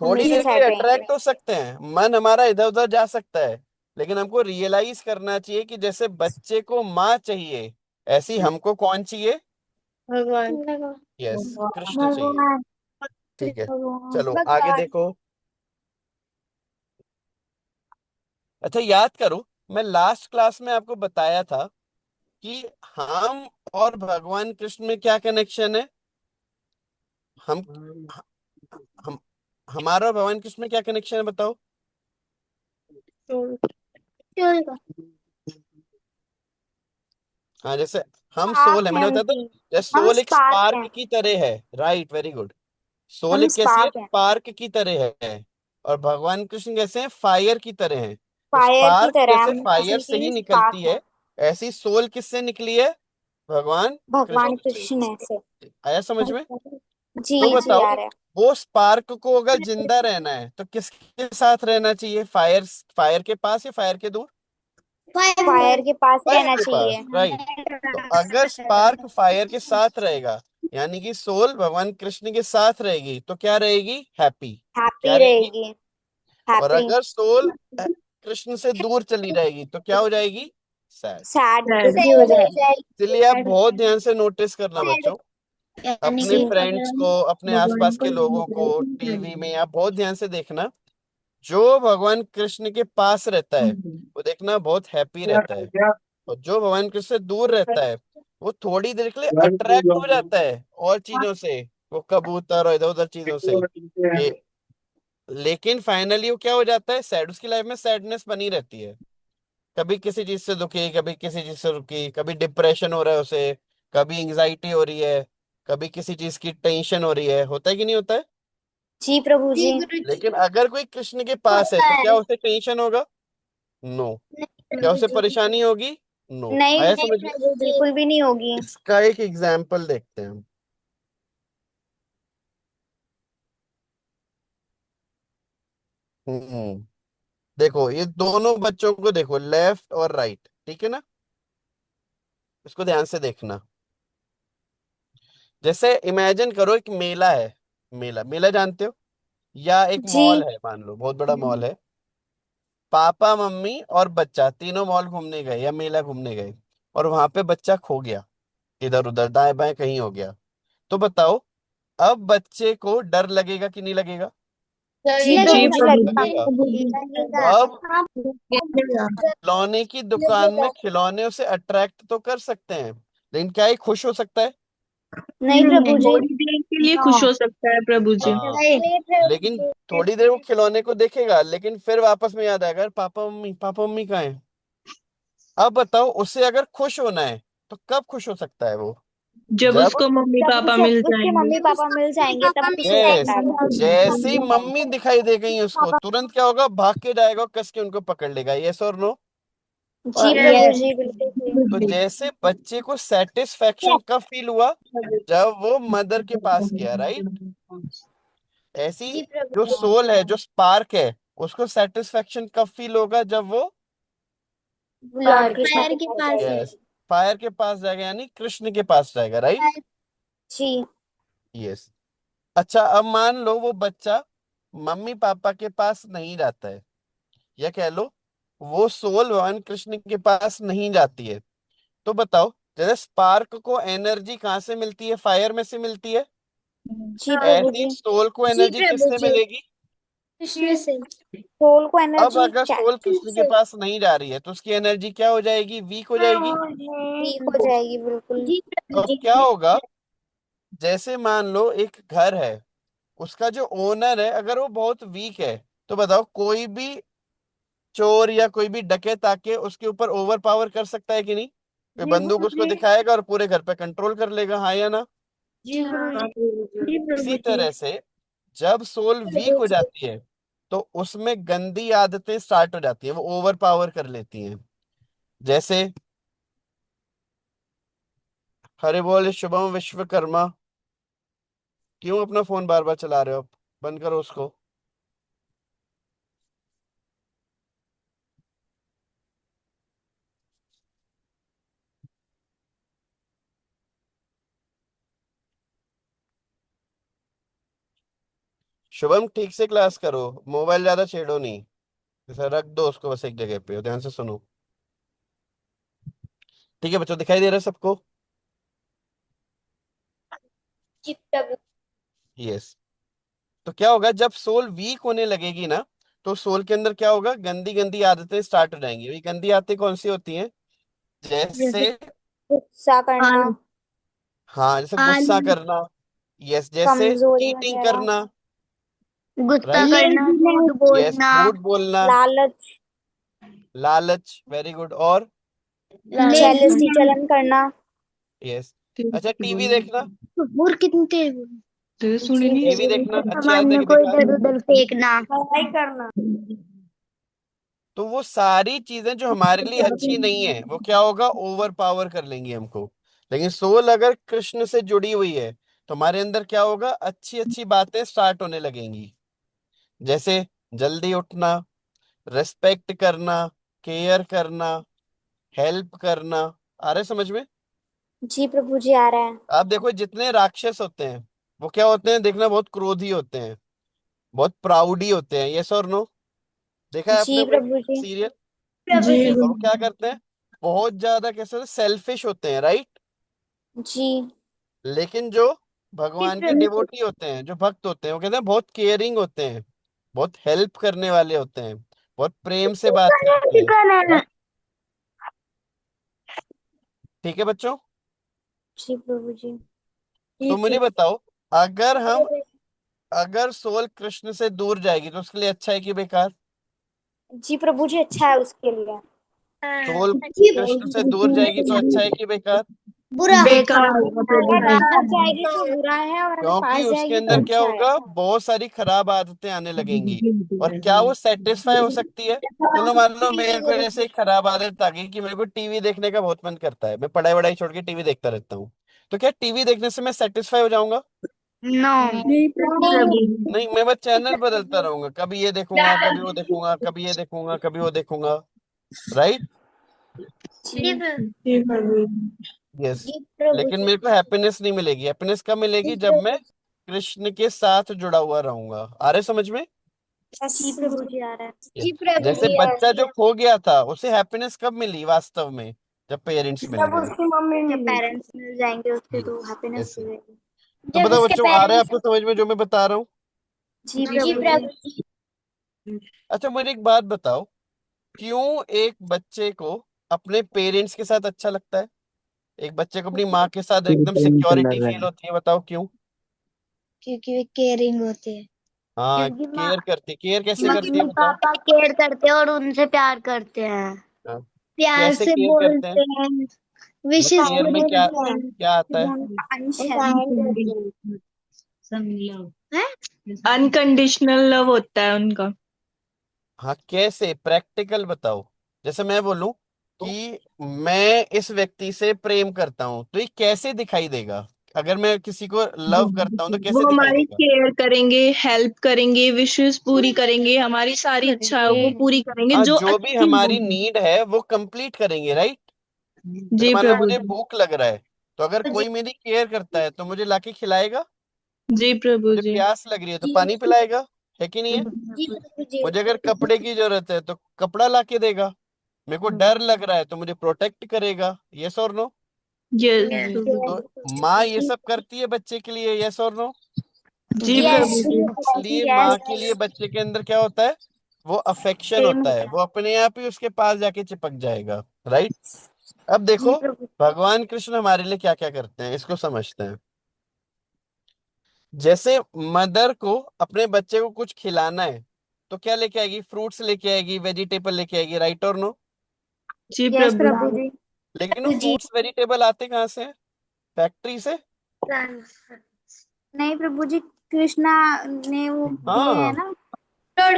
थोड़ी हमेशा देर के लिए सैड रहेंगे। अट्रैक्ट हो सकते हैं, मन हमारा इधर उधर जा सकता है, लेकिन हमको रियलाइज करना चाहिए कि जैसे बच्चे को माँ चाहिए, ऐसी हमको कौन चाहिए? भगवान। यस, कृष्ण चाहिए। भगवान ठीक है, भगवान चलो आगे भगवान देखो। अच्छा, याद करो, मैं लास्ट क्लास में आपको बताया था कि हम और भगवान कृष्ण में क्या कनेक्शन है। हम हम हमारा और भगवान कृष्ण में क्या कनेक्शन है, बताओ। चल का हाँ, जैसे हम स्पार्क सोल है, है मैंने हम बताया था। की। जैसे हम सोल एक स्पार्क स्पार्क हैं। की तरह है, राइट, वेरी गुड। सोल हम एक कैसी है, स्पार्क हैं। स्पार्क की तरह है। और भगवान कृष्ण कैसे हैं, फायर की तरह हैं। तो फायर की स्पार्क तरह जैसे हम फायर से उनकी ही भी निकलती स्पार्क हैं। है, ऐसी सोल किससे निकली है, भगवान भगवान कृष्ण से। कृष्ण से। आया समझ में? तो जी जी बताओ, आ रहा है। वो स्पार्क को अगर जिंदा रहना है तो किसके साथ रहना चाहिए, फायर फायर के पास या फायर के दूर? फायर के पास फायर रहना के पास, चाहिए। राइट। तो अगर स्पार्क फायर के साथ रहेगा, यानी कि सोल भगवान कृष्ण के साथ रहेगी, तो क्या रहेगी, हैप्पी। क्या हैप्पी रहेगी? रहेगी। और हैप्पी। अगर सोल कृष्ण से दूर चली जाएगी तो क्या हो जाएगी, सैड। Sad Sad। दुखी हो जाएगी। इसलिए आप बहुत ध्यान से नोटिस करना बच्चों, यानी अपने जी। कि फ्रेंड्स को, अपने आसपास के लोगों को, टीवी में आप बहुत ध्यान से देखना। जो भगवान कृष्ण के पास रहता है वो देखना बहुत हैप्पी रहता है। और जो भगवान कृष्ण से दूर रहता है वो थोड़ी देर के लिए अट्रैक्ट हो जाता है और चीजों से, वो कबूतर और इधर उधर चीजों से कि, लेकिन फाइनली वो क्या हो जाता है, सैड। उसकी लाइफ में सैडनेस बनी रहती है। कभी किसी चीज से दुखी, कभी किसी चीज से दुखी, कभी डिप्रेशन हो रहा है उसे, कभी एंग्जाइटी हो रही है, कभी किसी चीज की टेंशन हो रही है। होता है कि नहीं होता है? जी प्रभु जी जी। गुरु जी लेकिन अगर कोई कृष्ण के पास है होता तो है। क्या उसे टेंशन होगा? नो। नहीं क्या प्रभु उसे जी परेशानी होगी? नो। नहीं आया नहीं समझ में? प्रभु जी बिल्कुल भी नहीं होगी। इसका एक एग्जाम्पल देखते हैं हम। हम्म देखो, ये दोनों बच्चों को देखो, लेफ्ट और राइट, ठीक है ना? इसको ध्यान से देखना। जैसे इमेजिन करो, एक मेला है। मेला, मेला जानते हो? या एक जी मॉल है, मान लो बहुत बड़ा मॉल है। पापा मम्मी और बच्चा तीनों मॉल घूमने गए या मेला घूमने गए, और वहां पे बच्चा खो गया, इधर उधर दाएं बाएं कहीं हो गया। तो बताओ, अब बच्चे को डर लगेगा कि नहीं लगेगा? जी जी प्रभु जी प्रभु लगेगा। जी। लगेगा। तो लगेगा। अब हाँ खिलौने की दुकान लगेगा। में खिलौने उसे अट्रैक्ट तो कर सकते हैं, लेकिन क्या ये खुश हो सकता है? नहीं प्रभु जी। थोड़ी देर के लिए खुश हो सकता है प्रभु जी। हाँ। नहीं प्रभु लेकिन जी थोड़ी देर वो खिलौने को देखेगा, लेकिन फिर वापस में याद आएगा, "अरे पापा मम्मी कहाँ है?" अब बताओ, उसे अगर खुश होना है तो कब खुश हो सकता है वो? जब जब, उसको मम्मी जब पापा उसे मिल उसके जाएंगे। मम्मी जब पापा उसको मिल मम्मी जाएंगे तब पापा खुश मिल हो सकता यस, है वो। जैसे ही जाएंगे मम्मी दिखाई दे गई उसको, तुरंत क्या होगा, भाग के जाएगा और कस के उनको पकड़ लेगा। यस और नो? जी प्रभु यस जी बिल्कुल जी। तो जैसे बच्चे को सेटिस्फेक्शन कब फील हुआ, जब वो मदर के पास गया, राइट? ऐसी जी प्रभु जो जी सोल है, जो स्पार्क है, उसको सेटिस्फेक्शन कब फील होगा, जब वो, लॉर्ड कृष्ण पैर के के पास पास जाएगी। यस, फायर के पास जाएगा, यानी कृष्ण के पास जाएगा, राइट? जी। यस। अच्छा, अब मान लो वो बच्चा मम्मी पापा के पास नहीं जाता है, या कह लो वो सोल भगवान कृष्ण के पास नहीं जाती है। तो बताओ, जैसे स्पार्क को एनर्जी कहाँ से मिलती है, फायर में से मिलती है। जी प्रभु ऐसी जी। सोल को जी एनर्जी प्रभु किससे जी मिलेगी? कृष्ण से सोल को अब एनर्जी अगर सोल कृष्ण कृष्ण के से पास नहीं जा रही है तो उसकी एनर्जी क्या हो जाएगी, वीक हो जाएगी। वीक हो जाएगी बिल्कुल। जी प्रभु अब जी क्या होगा, जैसे मान लो एक घर है, उसका जो ओनर है अगर वो बहुत वीक है, तो बताओ कोई भी चोर या कोई भी डकैत आके उसके ऊपर ओवर पावर कर सकता है कि नहीं? कोई जी बंदूक गुरु उसको जी दिखाएगा और पूरे घर पे कंट्रोल कर लेगा, हाँ या ना? जी हाँ जी इसी प्रभु जी तरह से जब सोल वीक प्रभु हो जी जाती है तो उसमें गंदी आदतें स्टार्ट हो जाती है, वो ओवर पावर कर लेती हैं। जैसे, हरे बोल शुभम विश्वकर्मा। क्यों अपना फोन बार बार चला रहे हो? बंद करो उसको। शुभम, ठीक से क्लास करो, मोबाइल ज्यादा छेड़ो नहीं। ऐसा रख दो उसको बस एक जगह पे, और ध्यान से सुनो। ठीक है बच्चों, दिखाई दे रहा है सबको? जी प्रभु। यस। तो क्या होगा जब सोल वीक होने लगेगी ना, तो सोल के अंदर क्या होगा, गंदी गंदी आदतें स्टार्ट हो जाएंगी। ये गंदी आदतें कौन सी होती हैं? जैसे जैसे, गुस्सा करना, आल हाँ, जैसे गुस्सा आलू करना। यस, जैसे कमजोरी चीटिंग वगैरह, करना। गुस्सा राइट। करना, झूठ यस, बोलना, झूठ बोलना, लालच, लालच, वेरी गुड। और जेलसी, लेजीनेस। जलन करना। यस। अच्छा, टीवी देखना। और कितने थे? जी टीवी प्रभु। देखना, अच्छी सामान्य आदतें को बेकार। इधर उधर फेंकना। पढ़ाई करना। तो वो सारी चीजें जो हमारे लिए अच्छी नहीं है, वो क्या होगा, ओवर पावर कर लेंगी हमको। लेकिन सोल अगर कृष्ण से जुड़ी हुई है, तो हमारे अंदर क्या होगा, अच्छी अच्छी बातें स्टार्ट होने लगेंगी। जैसे जल्दी उठना, रिस्पेक्ट करना, केयर करना, हेल्प करना। आ रहा है समझ में? जी प्रभु जी, आ रहा है। आप देखो, जितने राक्षस होते हैं वो क्या होते हैं, देखना, बहुत क्रोधी होते हैं, बहुत प्राउडी होते हैं। यस और नो? देखा है आपने जी कोई प्रभु जी। सीरियल? प्रभु जी। और वो क्या करते हैं, बहुत ज्यादा कैसे होते हैं, सेल्फिश होते हैं, राइट। जी लेकिन जो भगवान के डिवोटी होते हैं, जो भक्त होते हैं, वो कहते हैं बहुत केयरिंग होते हैं, बहुत हेल्प करने वाले होते हैं, बहुत प्रेम से बात करते हैं। राइट। ठीक है बच्चों? जी प्रभु जी। तो मुझे बताओ, अगर हम अगर सोल कृष्ण से दूर जाएगी तो उसके लिए अच्छा है कि बेकार? जी प्रभु जी, अच्छा है उसके लिए। सोल जी कृष्ण से दूर जाएगी तो अच्छा है कि बेकार? बुरा। बेकार होगा प्रभु अगर जी। दूर जाएगी तो बुरा है, और अगर क्योंकि पास उसके जाएगी तो अंदर क्या अच्छा है। होगा, बहुत सारी खराब आदतें आने लगेंगी। और क्या वो सेटिस्फाई हो सकती है? चलो मान लो मेरे को ऐसे एक खराब आदत आ गई कि मेरे को टीवी देखने का बहुत मन करता है, मैं पढ़ाई वढ़ाई छोड़ के टीवी देखता रहता हूँ। तो क्या टीवी देखने से मैं सेटिस्फाई हो जाऊंगा? नो। नहीं प्रभु जी। नहीं, मैं बस चैनल बदलता रहूंगा, कभी ये देखूंगा, कभी वो देखूंगा, कभी ये देखूंगा, कभी वो देखूंगा। राइट। जी प्रभु जी प्रभु जी। यस। जी प्रभु लेकिन जी। मेरे को हैप्पीनेस नहीं मिलेगी। हैप्पीनेस कब जी मिलेगी, जब मैं प्रभु कृष्ण के साथ जुड़ा हुआ रहूंगा। आ रहे समझ में? जी प्रभु जी, आ रहा है। Yes. जी प्रभु जैसे जी। बच्चा जो खो गया था, उसे हैप्पीनेस कब मिली वास्तव में? जब पेरेंट्स मिल जब गए। उसकी मम्मी जब पेरेंट्स मिल जाएंगे उसके, तो हैप्पीनेस ऐसे। मिलेगी। तो जब बताओ उसके बच्चों, आ रहा है पेरेंट्स। आपको समझ में जो मैं बता रहा हूँ? जी जी प्रभु प्रभु जी। जी। अच्छा, मुझे एक बात बताओ, क्यों एक बच्चे को अपने पेरेंट्स के साथ अच्छा लगता है? एक बच्चे को अपनी माँ के साथ एकदम सिक्योरिटी फील होती है, बताओ क्यों? क्योंकि वे केयरिंग होते हैं। हाँ, क्योंकि केयर करती है। केयर कैसे करती है मम्मी बताओ? पापा केयर करते हैं और उनसे प्यार करते हैं। हाँ, प्यार कैसे से केयर करते हैं? बोलते हैं। मतलब विशेष केयर में पूरी क्या करते हैं। क्या आता है? उनका अंश है। अनकंडीशनल लव होता है उनका। हाँ, कैसे, प्रैक्टिकल बताओ। जैसे मैं बोलूं कि मैं इस व्यक्ति से प्रेम करता हूं, तो ये कैसे दिखाई देगा? अगर मैं किसी को लव करता हूं तो वो कैसे दिखाई हमारी देगा? केयर करेंगे, हेल्प करेंगे, विशेस पूरी करेंगे, हमारी सारी इच्छाओं को पूरी करेंगे हाँ, जो जो भी अच्छी हमारी होगी। नीड है वो कंप्लीट करेंगे, राइट। जैसे जी मान लो प्रभु मुझे जी। भूख लग रहा है, तो अगर कोई मेरी केयर करता है तो मुझे लाके खिलाएगा। जी प्रभु मुझे जी। प्यास लग रही है तो पानी पिलाएगा, है कि नहीं है? जी प्रभु जी। मुझे अगर कपड़े की जरूरत है तो कपड़ा लाके देगा। मेरे को डर लग रहा है तो मुझे प्रोटेक्ट करेगा। यस और नो? यस प्रभु तो जी। माँ ये सब करती है बच्चे के लिए। यस और नो? जी यस। प्रभु जी। इसलिए यस। माँ के लिए बच्चे के अंदर क्या होता है, वो अफेक्शन प्रेम होता है, होता वो अपने आप ही उसके पास जाके चिपक जाएगा। राइट। अब है। जी देखो, प्रभु। भगवान कृष्ण हमारे लिए क्या क्या करते हैं, इसको समझते हैं। जैसे मदर को अपने बच्चे को कुछ खिलाना है, तो क्या लेके आएगी, फ्रूट्स लेके आएगी, वेजिटेबल लेके आएगी, राइट और नो? जी यस प्रभु प्रभु जी। जी। लेकिन वो जी। फ्रूट्स वेजिटेबल आते कहाँ से हैं? फैक्ट्री से। नहीं प्रभु जी, कृष्णा ने वो दिए हैं हाँ, ना।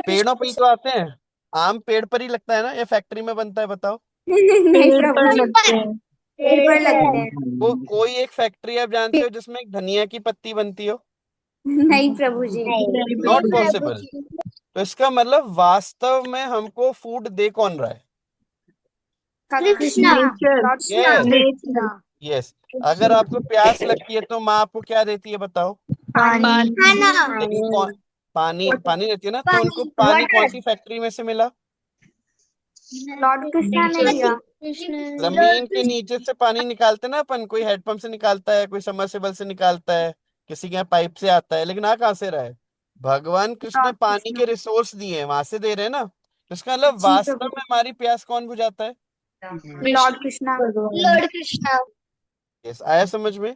पेड़ों पे ही तो आते हैं। आम पेड़ पर ही लगता है ना, या फैक्ट्री में बनता है, बताओ? नहीं पेड़ प्रभु पर जी, लगते हैं। पेड़ पर लगते हैं। वो कोई एक फैक्ट्री आप जानते हो जिसमें एक धनिया की पत्ती बनती हो? नहीं प्रभु जी। नहीं नॉट प्रभु जी। पॉसिबल। तो इसका मतलब वास्तव में हमको फूड दे कौन रहा है? Krishna. Nature. Lord Shri yes. Nature. Krishna. Yes. अगर आपको प्यास लगती है तो माँ आपको क्या देती है, बताओ? पानी। पानी। खाना। लेकिन कौन, पानी पानी देती है ना, तो उनको पानी। पानी कौन वाटर। सी फैक्ट्री में से मिला? लॉर्ड कृष्णा ने नेचर। दिया। जमीन के नीचे से पानी निकालते ना अपन, कोई हैंडपंप से निकालता है, कोई सबमर्सिबल से निकालता है, किसी के यहाँ पाइप से आता है, लेकिन आ कहाँ से रहा है? भगवान कृष्ण ने लॉर्ड पानी के कृष्णा। रिसोर्स दिए हैं, वहां से दे रहे हैं ना। तो इसका मतलब जी वास्तव प्रभु। में हमारी प्यास कौन बुझाता है? Lord Krishna. Lord Krishna. Yes, आया समझ में?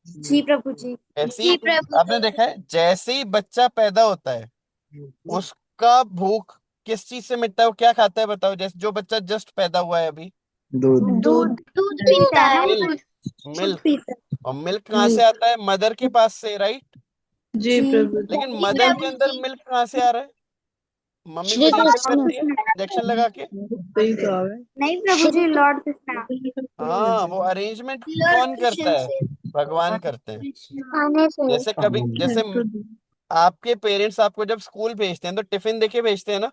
जी प्रभु जी। ऐसे जी ही प्रभु आपने जी। देखा है, जैसे ही बच्चा पैदा होता है उसका भूख किस चीज से मिटता है? वो क्या खाता है बताओ? जैसे जो बच्चा जस्ट पैदा हुआ है अभी, दूध। दूध दूध पीता पीता है ना है। वो, मिल्क। दूध मिल्क। पीता है। और मिल्क कहाँ से आता है? मदर के पास से, राइट? जी जी प्रभु। लेकिन जी मदर के प्रभु अंदर जी। मिल्क कहाँ से आ रहा है? मम्मी श्री कुछ ऐसे कृष्ण। करती है इंजेक्शन लगा के। सही कहा है। नहीं प्रभु श्री जी, लॉर्ड कृष्णा। हाँ, वो अरेंजमेंट लॉर्ड कौन करता कृष्ण है? से भगवान करते हैं। खाने से। जैसे कभी, जैसे आपके पेरेंट्स आपको जब स्कूल भेजते हैं तो टिफिन देके भेजते हैं ना।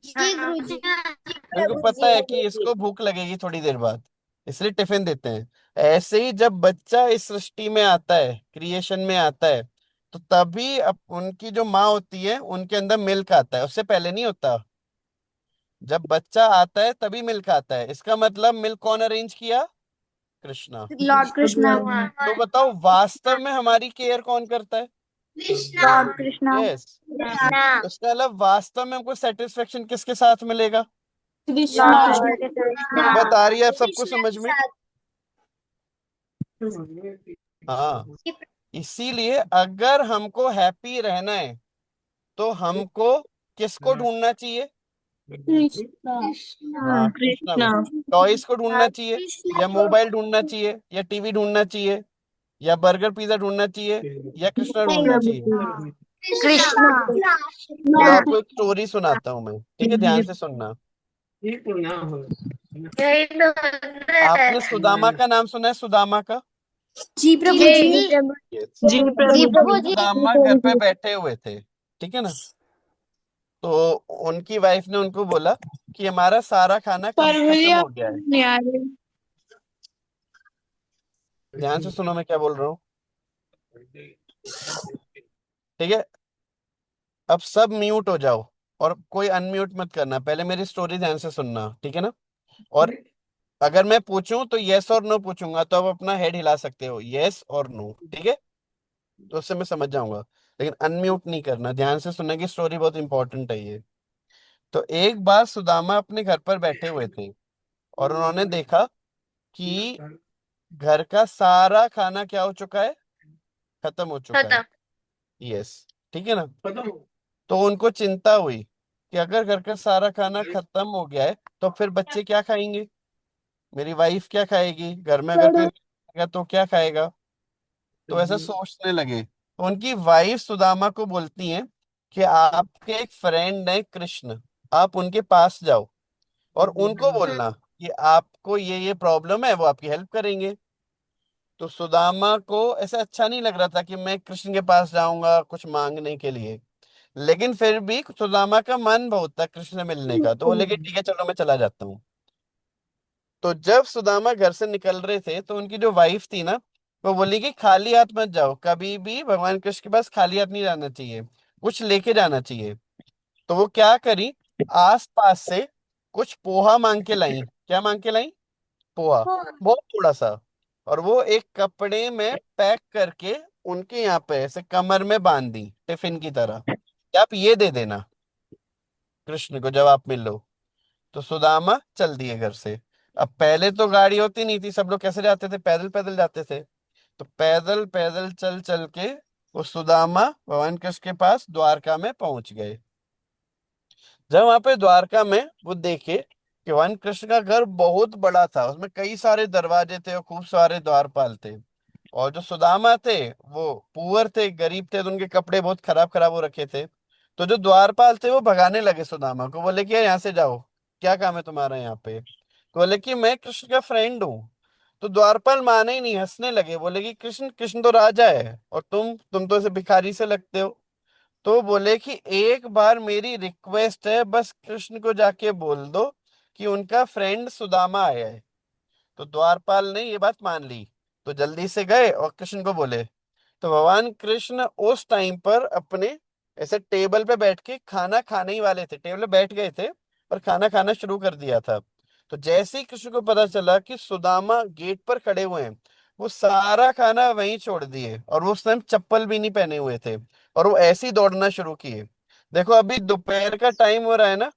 जी गुरुजी। जी उनको प्रभु पता जी। है कि इसको भूख लगेगी थोड़ी देर बाद, इसलिए टिफिन देते हैं। ऐसे ही जब बच्चा इस सृष्टि में आता है, क्रिएशन में आता है, तो तभी उनकी जो माँ होती है उनके अंदर मिल्क आता है, उससे पहले नहीं होता। जब बच्चा आता है तभी मिल्क आता है। इसका मतलब मिल्क कौन अरेंज किया? कृष्णा। लॉर्ड कृष्णा। तो बताओ वास्तव में हमारी केयर कौन करता है? कृष्णा। लॉर्ड कृष्णा। यस। कृष्णा। उसका मतलब वास्तव में हमको सेटिस्फेक्शन किसके साथ मिलेगा? लॉर्ड कृष्णा के एक साथ। बात आ रही है आप सबको कृष्णा समझ के में? साथ। हाँ। इसीलिए अगर हमको हैप्पी रहना है तो हमको किसको ढूंढना चाहिए? कृष्णा। हाँ, कृष्णा कृष्णा। को। टॉयज को ढूंढना चाहिए, कृष्णा या को। मोबाइल ढूंढना चाहिए, या टीवी ढूंढना चाहिए, या बर्गर पिज्जा ढूंढना चाहिए, या कृष्णा ढूंढना प्रभु चाहिए? जी। कृष्णा। चलो आपको एक स्टोरी सुनाता हूँ मैं, ठीक है? ध्यान से सुनना। यही तो होता आपने है। सुदामा का नाम सुना है? सुदामा का? जी प्रभु जी। जी प्रभु। Yes. जी जी प्रभु प्रभु जी। जी। सुदामा घर पे बैठे हुए थे, ठीक है ना? तो उनकी वाइफ ने उनको बोला कि हमारा सारा खाना कम प्रभु जी खत्म हो आप गया है। नहीं आ रहे। ध्यान से सुनो मैं क्या बोल रहा हूँ, ठीक है? अब सब म्यूट हो जाओ और कोई अनम्यूट मत करना, पहले मेरी स्टोरी ध्यान से सुनना, ठीक है ना? और अगर मैं पूछूं तो यस और नो पूछूंगा, तो आप अपना हेड हिला सकते हो, यस और नो, ठीक है? तो उससे मैं समझ जाऊंगा। लेकिन अनम्यूट नहीं करना, ध्यान से सुनने की, स्टोरी बहुत इंपॉर्टेंट है ये। तो एक बार सुदामा अपने घर पर बैठे हुए थे और उन्होंने देखा कि घर का सारा खाना क्या हो चुका है? खत्म हो चुका है। खत्म। यस, ठीक है ना? तो उनको चिंता हुई कि अगर घर का सारा खाना खत्म हो गया है तो फिर बच्चे क्या खाएंगे? मेरी वाइफ क्या खाएगी? घर में अगर कोई नहीं खाएगा तो क्या खाएगा? तो ऐसा सोचने लगे, तो उनकी वाइफ सुदामा को बोलती हैं कि आपके एक फ्रेंड है कृष्ण, आप उनके पास जाओ और उनको बोलना कि आपको ये प्रॉब्लम है, वो आपकी हेल्प करेंगे। तो सुदामा को ऐसा अच्छा नहीं लग रहा था कि मैं कृष्ण के पास जाऊंगा कुछ मांगने के लिए, लेकिन फिर भी सुदामा का मन बहुत था कृष्ण से मिलने का, तो बोले कि ठीक है चलो मैं चला जाता हूँ। तो जब सुदामा घर से निकल रहे थे तो उनकी जो वाइफ थी ना, वो बोली कि खाली हाथ मत जाओ, कभी भी भगवान कृष्ण के पास खाली हाथ नहीं जाना चाहिए, कुछ लेके जाना चाहिए। तो वो क्या करी, आस पास से कुछ पोहा मांग के लाई। क्या मांग के लाई? पोहा, बहुत थोड़ा सा। और वो एक कपड़े में पैक करके उनके यहाँ पे ऐसे कमर में बांध दी टिफिन की तरह, कि आप ये दे देना कृष्ण को जब आप मिलो। तो सुदामा चल दिए घर से। अब पहले तो गाड़ी होती नहीं थी, सब लोग कैसे जाते थे? पैदल पैदल जाते थे। तो पैदल पैदल चल चल के वो सुदामा भगवान कृष्ण के पास द्वारका में पहुंच गए। जब वहां पे द्वारका में वो देखे कि भगवान कृष्ण का घर बहुत बड़ा था, उसमें कई सारे दरवाजे थे और खूब सारे द्वारपाल थे। और जो सुदामा थे वो पुअर थे, गरीब थे, तो उनके कपड़े बहुत खराब खराब हो रखे थे। तो जो द्वारपाल थे वो भगाने लगे सुदामा को, बोले कि यार यहाँ से जाओ, क्या काम है तुम्हारा यहाँ पे? तो बोले कि मैं कृष्ण का फ्रेंड हूँ। तो द्वारपाल माने ही नहीं, हंसने लगे, बोले कि कृष्ण कृष्ण तो राजा है और तुम तो ऐसे भिखारी से लगते हो। तो बोले कि एक बार मेरी रिक्वेस्ट है, बस कृष्ण को जाके बोल दो कि उनका फ्रेंड सुदामा आया है। तो द्वारपाल ने ये बात मान ली, तो जल्दी से गए और कृष्ण को बोले। तो भगवान कृष्ण उस टाइम पर अपने ऐसे टेबल पे बैठ के खाना खाने ही वाले थे, टेबल पे बैठ गए थे और खाना खाना शुरू कर दिया था। तो जैसे ही कृष्ण को पता चला कि सुदामा गेट पर खड़े हुए हैं, वो सारा खाना वहीं छोड़ दिए, और वो उस टाइम चप्पल भी नहीं पहने हुए थे, और वो ऐसे ही दौड़ना शुरू किए। देखो अभी दोपहर का टाइम हो रहा है ना,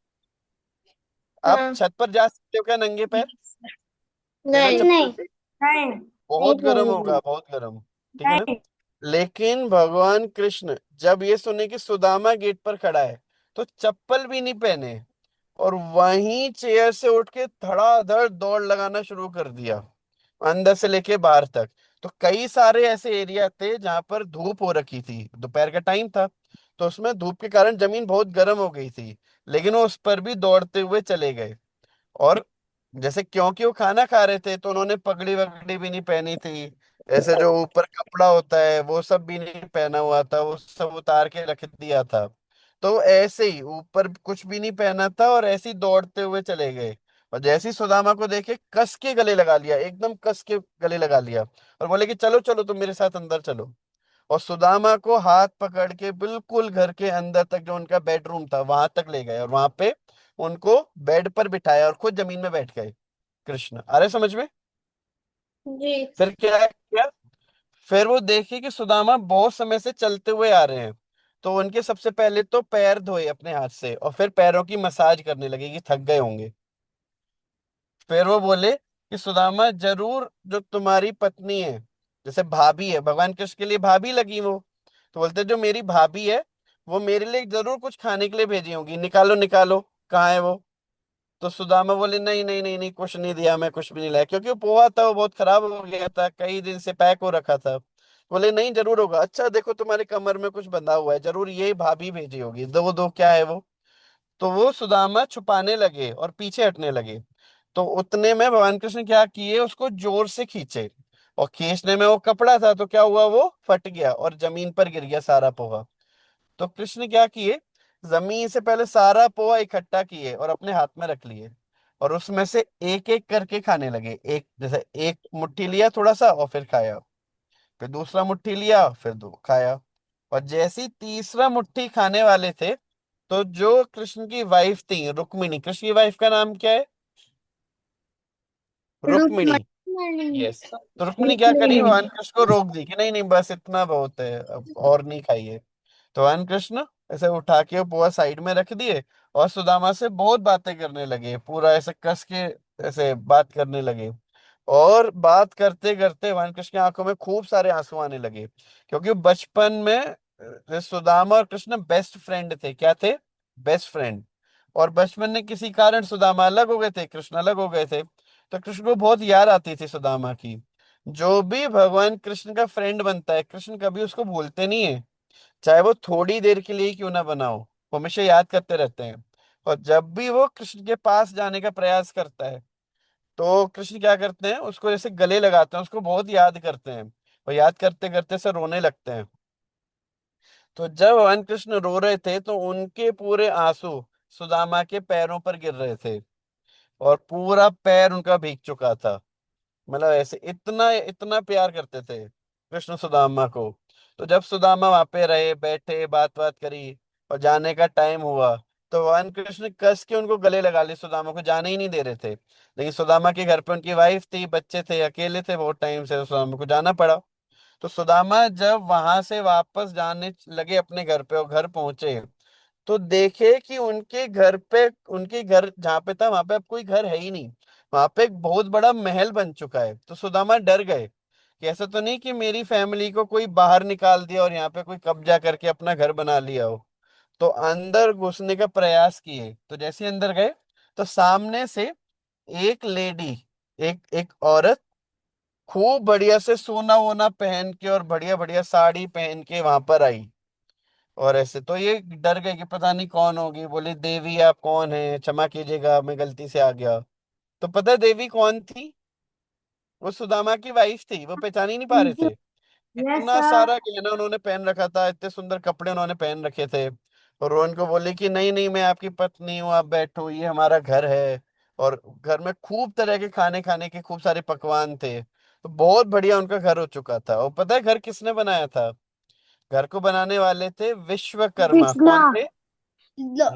आप हाँ। छत पर जा सकते हो क्या नंगे पैर, बिना नहीं। चप्पल नहीं के? नहीं नहीं बहुत गर्म जाएगी। होगा, बहुत गर्म। ठीक है ना। नहीं। लेकिन भगवान कृष्ण जब ये सुने कि सुदामा गेट पर खड़ा है, तो चप्पल भी नहीं पहने, और वहीं चेयर से उठ के धड़ाधड़ दौड़ लगाना शुरू कर दिया, अंदर से लेके बाहर तक। तो कई सारे ऐसे एरिया थे जहां पर धूप हो रखी थी, दोपहर का टाइम था, तो उसमें धूप के कारण जमीन बहुत गर्म हो गई थी, लेकिन वो उस पर भी दौड़ते हुए चले गए। और जैसे क्योंकि वो खाना खा रहे थे, तो उन्होंने पगड़ी वगड़ी भी नहीं पहनी थी, ऐसे जो ऊपर कपड़ा होता है वो सब भी नहीं पहना हुआ था, वो सब उतार के रख दिया था। तो ऐसे ही ऊपर कुछ भी नहीं पहना था, और ऐसे ही दौड़ते हुए चले गए। और जैसे ही सुदामा को देखे, कस के गले लगा लिया, एकदम कस के गले लगा लिया, और बोले कि चलो चलो तुम मेरे साथ अंदर चलो। और सुदामा को हाथ पकड़ के बिल्कुल घर के अंदर तक, जो उनका बेडरूम था वहां तक ले गए, और वहां पे उनको बेड पर बिठाया, और खुद जमीन में बैठ गए कृष्ण। अरे समझ में? जी। फिर क्या किया? फिर वो देखे कि सुदामा बहुत समय से चलते हुए आ रहे हैं, तो उनके सबसे पहले तो पैर धोए अपने हाथ से, और फिर पैरों की मसाज करने लगे कि थक गए होंगे। फिर वो बोले कि सुदामा, जरूर जो तुम्हारी पत्नी है, जैसे भाभी है, भगवान कृष्ण के लिए भाभी लगी वो, तो बोलते जो मेरी भाभी है, वो मेरे लिए जरूर कुछ खाने के लिए भेजी होंगी, निकालो निकालो, कहाँ है वो? तो सुदामा बोले नहीं नहीं नहीं नहीं, कुछ नहीं दिया, मैं कुछ भी नहीं लाया, क्योंकि वो पोहा था, वो बहुत खराब हो गया था, कई दिन से पैक हो रखा था। बोले नहीं, जरूर होगा, अच्छा देखो तुम्हारे कमर में कुछ बंधा हुआ है, जरूर यही भाभी भेजी होगी, दो दो, क्या है वो? तो वो सुदामा छुपाने लगे और पीछे हटने लगे। तो उतने में भगवान कृष्ण क्या किए, उसको जोर से खींचे, और खींचने में वो कपड़ा था, तो क्या हुआ, वो फट गया और जमीन पर गिर गया सारा पोहा। तो कृष्ण क्या किए, जमीन से पहले सारा पोहा इकट्ठा किए और अपने हाथ में रख लिए, और उसमें से एक एक करके खाने लगे। एक जैसे एक मुट्ठी लिया थोड़ा सा, और फिर खाया, फिर दूसरा मुट्ठी लिया, फिर दो खाया। और जैसी तीसरा मुट्ठी खाने वाले थे, तो जो कृष्ण की वाइफ थी रुक्मिणी, कृष्ण की वाइफ का नाम क्या है? रुक्मिणी। रुक्मणी। यस। तो रुक्मिणी क्या करी, भगवान कृष्ण को रोक दी कि नहीं नहीं, बस इतना बहुत है, अब और नहीं खाइए। तो भगवान कृष्ण ऐसे उठा के पोहा साइड में रख दिए, और सुदामा से बहुत बातें करने लगे, पूरा ऐसे कस के ऐसे बात करने लगे। और बात करते करते भगवान कृष्ण की आंखों में खूब सारे आंसू आने लगे, क्योंकि बचपन में सुदामा और कृष्ण बेस्ट फ्रेंड थे। क्या थे? Best friend. और बचपन में किसी कारण सुदामा अलग हो गए थे, कृष्ण अलग हो गए थे, तो कृष्ण को बहुत याद आती थी सुदामा की। जो भी भगवान कृष्ण का फ्रेंड बनता है, कृष्ण कभी उसको भूलते नहीं है, चाहे वो थोड़ी देर के लिए ही क्यों ना बनाओ, वो हमेशा याद करते रहते हैं। और जब भी वो कृष्ण के पास जाने का प्रयास करता है, तो कृष्ण क्या करते हैं, उसको जैसे गले लगाते हैं, उसको बहुत याद करते हैं, और याद करते करते से रोने लगते हैं। तो जब भगवान कृष्ण रो रहे थे, तो उनके पूरे आंसू सुदामा के पैरों पर गिर रहे थे, और पूरा पैर उनका भीग चुका था। मतलब ऐसे इतना इतना प्यार करते थे कृष्ण सुदामा को। तो जब सुदामा वहां पे रहे, बैठे, बात बात करी, और जाने का टाइम हुआ, तो भगवान कृष्ण कस के उनको गले लगा लिए, सुदामा को जाने ही नहीं दे रहे थे। लेकिन सुदामा के घर पे उनकी वाइफ थी, बच्चे थे, अकेले थे बहुत टाइम से, तो सुदामा को जाना पड़ा। तो सुदामा जब वहां से वापस जाने लगे अपने घर पे, और घर पहुंचे, तो देखे कि उनके घर पे, उनके घर जहाँ पे था वहां पे अब कोई घर है ही नहीं, वहां पे एक बहुत बड़ा महल बन चुका है। तो सुदामा डर गए कि ऐसा तो नहीं कि मेरी फैमिली को कोई बाहर निकाल दिया और यहाँ पे कोई कब्जा करके अपना घर बना लिया हो। तो अंदर घुसने का प्रयास किए, तो जैसे ही अंदर गए, तो सामने से एक लेडी, एक एक औरत, खूब बढ़िया से सोना वोना पहन के और बढ़िया बढ़िया साड़ी पहन के वहां पर आई। और ऐसे तो ये डर गए कि पता नहीं कौन होगी, बोली देवी आप कौन है, क्षमा कीजिएगा मैं गलती से आ गया। तो पता है देवी कौन थी? वो सुदामा की वाइफ थी, वो पहचान ही नहीं पा रहे थे। यस इतना सर। सारा गहना उन्होंने पहन रखा था, इतने सुंदर कपड़े उन्होंने पहन रखे थे। और वो उनको बोली कि नहीं नहीं, मैं आपकी पत्नी हूँ, आप बैठो, ये हमारा घर है। और घर में खूब तरह के खाने, खाने के खूब सारे पकवान थे, तो बहुत बढ़िया उनका घर हो चुका था। और पता है घर किसने बनाया था? घर को बनाने वाले थे विश्वकर्मा। कृष्णा। कौन थे?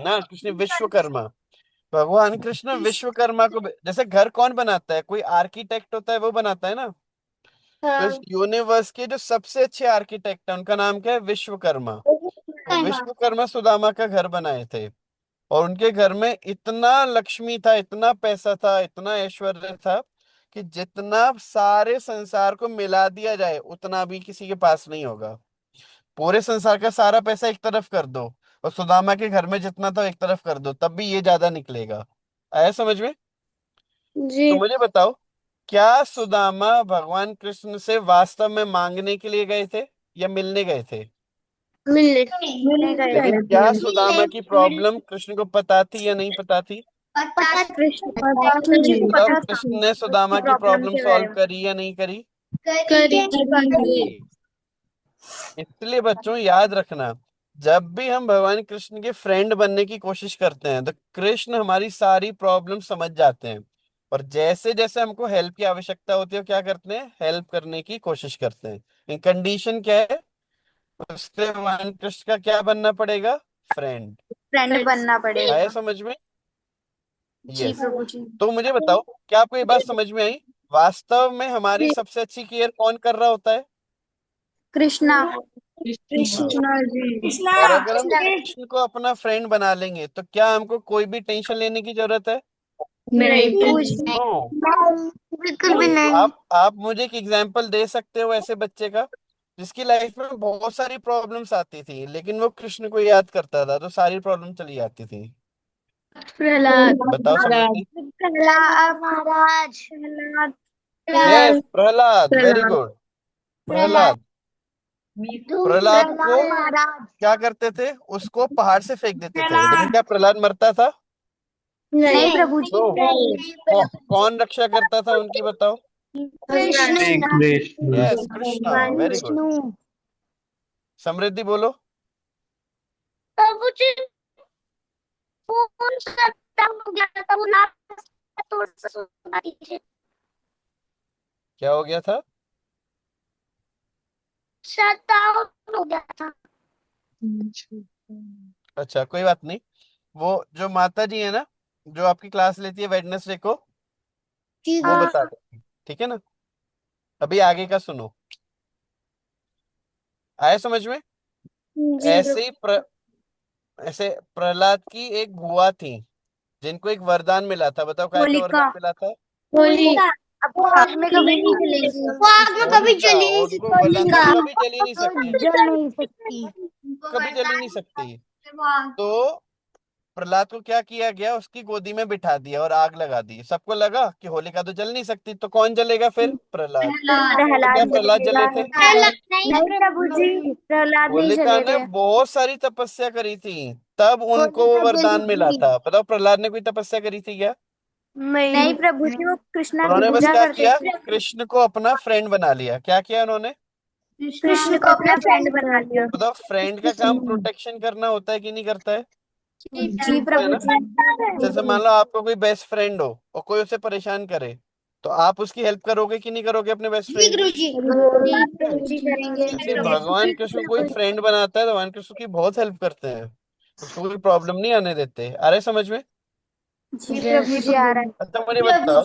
ना, कृष्ण विश्वकर्मा। भगवान कृष्ण विश्वकर्मा को जैसे घर कौन बनाता है, कोई आर्किटेक्ट होता है वो बनाता है ना, तो इस यूनिवर्स के जो सबसे अच्छे आर्किटेक्ट हैं उनका नाम क्या है? विश्वकर्मा। तो विश्वकर्मा सुदामा का घर बनाए थे, और उनके घर में इतना लक्ष्मी था, इतना पैसा था, इतना ऐश्वर्य था कि जितना सारे संसार को मिला दिया जाए उतना भी किसी के पास नहीं होगा। पूरे संसार का सारा पैसा एक तरफ कर दो और सुदामा के घर में जितना था एक तरफ कर दो, तब भी ये ज्यादा निकलेगा। आया समझ में? तो जी। मुझे बताओ, क्या सुदामा भगवान कृष्ण से वास्तव में मांगने के लिए गए थे या मिलने गए थे? मिलने मिलने गए लेकिन थे। क्या सुदामा की प्रॉब्लम कृष्ण को पता थी या नहीं पता थी? कृष्ण को बताओ, पता था कृष्ण ने उसकी सुदामा की प्रॉब्लम प्रॉब्लम के बारे सॉल्व में। करी या नहीं करी? करी। करी। इसलिए बच्चों याद रखना, जब भी हम भगवान कृष्ण के फ्रेंड बनने की कोशिश करते हैं तो कृष्ण हमारी सारी प्रॉब्लम समझ जाते हैं, और जैसे जैसे हमको हेल्प की आवश्यकता होती है क्या करते हैं? हेल्प करने की कोशिश करते हैं। इन कंडीशन क्या है? उससे भगवान कृष्ण का क्या बनना पड़ेगा? फ्रेंड। फ्रेंड बनना आया पड़ेगा। समझ में? जी यस। प्रभु जी। तो मुझे बताओ, क्या आपको ये बात समझ में आई? वास्तव में हमारी सबसे अच्छी केयर कौन कर रहा होता है? कृष्णा। हाँ। कृष्णा जी। और अगर हम कृष्ण को अपना फ्रेंड बना लेंगे तो क्या हमको कोई भी टेंशन लेने की जरूरत है? नहीं। नो। बिल्कुल भी नहीं। आप मुझे एक एग्जांपल दे सकते हो ऐसे बच्चे का जिसकी लाइफ में बहुत सारी प्रॉब्लम्स आती थी लेकिन वो कृष्ण को याद करता था तो सारी प्रॉब्लम चली जाती थी? प्रहलाद। बताओ समृद्धि। प्रहलाद महाराज। Prahlad. Yes, Prahlad, very Prahlad. Good. Prahlad. Prahlad को महाराज। क्या करते थे? उसको पहाड़ से फेंक देते थे, लेकिन क्या प्रहलाद मरता था? नहीं प्रभु जी। नो। कौन रक्षा करता था उनकी, बताओ? Krishna. Yes, Krishna, very good. Vishnu. Samriddhi बोलो। प्रभु जी फोन शटडाउन हो गया था, वो ना तो सुना दीजिए। क्या हो गया था? शटडाउन हो गया था। अच्छा, कोई बात नहीं। वो जो माता जी है ना, जो आपकी क्लास लेती है वेडनेसडे को, वो बता देंगे, ठीक है ना? अभी आगे का सुनो। आया समझ में? जी ऐसे ही ऐसे प्रहलाद की एक बुआ थी जिनको एक वरदान मिला था। बताओ क्या क्या होलिका। वरदान मिला था? होली। अब वो आग में कभी नहीं जलेगी। वो आग में कभी होलिका। जल ही नहीं और उनको सकती। वरदान था होलिका। कभी जल ही नहीं तो सकती। जल नहीं सकती। कभी जल ही नहीं सकती। तो प्रहलाद को क्या किया गया? उसकी गोदी में बिठा दिया और आग लगा दी। सबको लगा कि होलिका तो जल नहीं सकती, तो कौन जलेगा फिर? प्रहलाद। तो क्या प्रहलाद प्रहलाद जलेगा। जले थे? नहीं प्रभु जी प्रहलाद नहीं होलिका ने जलेगा। बहुत सारी तपस्या करी थी, तब उनको वो होलिका वरदान मिला जलेगी। था। बताओ, प्रहलाद ने कोई तपस्या करी थी क्या? नहीं प्रभु जी वो कृष्णा की उन्होंने बस पूजा क्या करते किया? थे। कृष्ण को अपना फ्रेंड बना लिया। क्या किया उन्होंने? कृष्ण को अपना फ्रेंड बना लिया। बताओ, फ्रेंड का काम प्रोटेक्शन करना होता है कि नहीं करता है? जी है प्रभु ना? जी। जैसे मान लो आपको कोई बेस्ट फ्रेंड हो और कोई उसे परेशान करे, तो आप उसकी हेल्प करोगे कि नहीं करोगे अपने बेस्ट फ्रेंड की? जी प्रभु जी करेंगे। जैसे भगवान कृष्ण को कोई फ्रेंड बनाता है तो भगवान कृष्ण की बहुत हेल्प करते हैं, उसको कोई प्रॉब्लम नहीं आने देते। आ रहे समझ में? जी प्रभु जी आ रहा अच्छा, मुझे बताओ,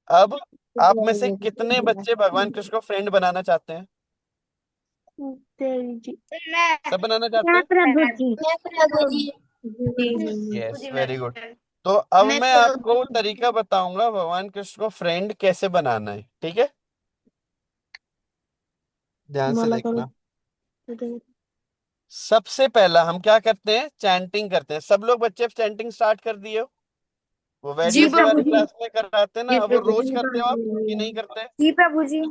अब आप में से कितने बच्चे भगवान कृष्ण को फ्रेंड बनाना चाहते हैं? सब बनाना चाहते है। हैं? प्रभु जी। Yes, very good. तो अब मैं आपको तरीका बताऊंगा भगवान कृष्ण को फ्रेंड कैसे बनाना है, ठीक है? ध्यान से देखना। सबसे पहला हम क्या करते हैं? चैंटिंग करते हैं। सब लोग बच्चे चैंटिंग स्टार्ट कर दिए हो? वो जी वेडनेसडे प्रभु वाली जी। क्लास में कराते हैं ना, वो रोज करते हो आप कि नहीं करते? जी प्रभु जी।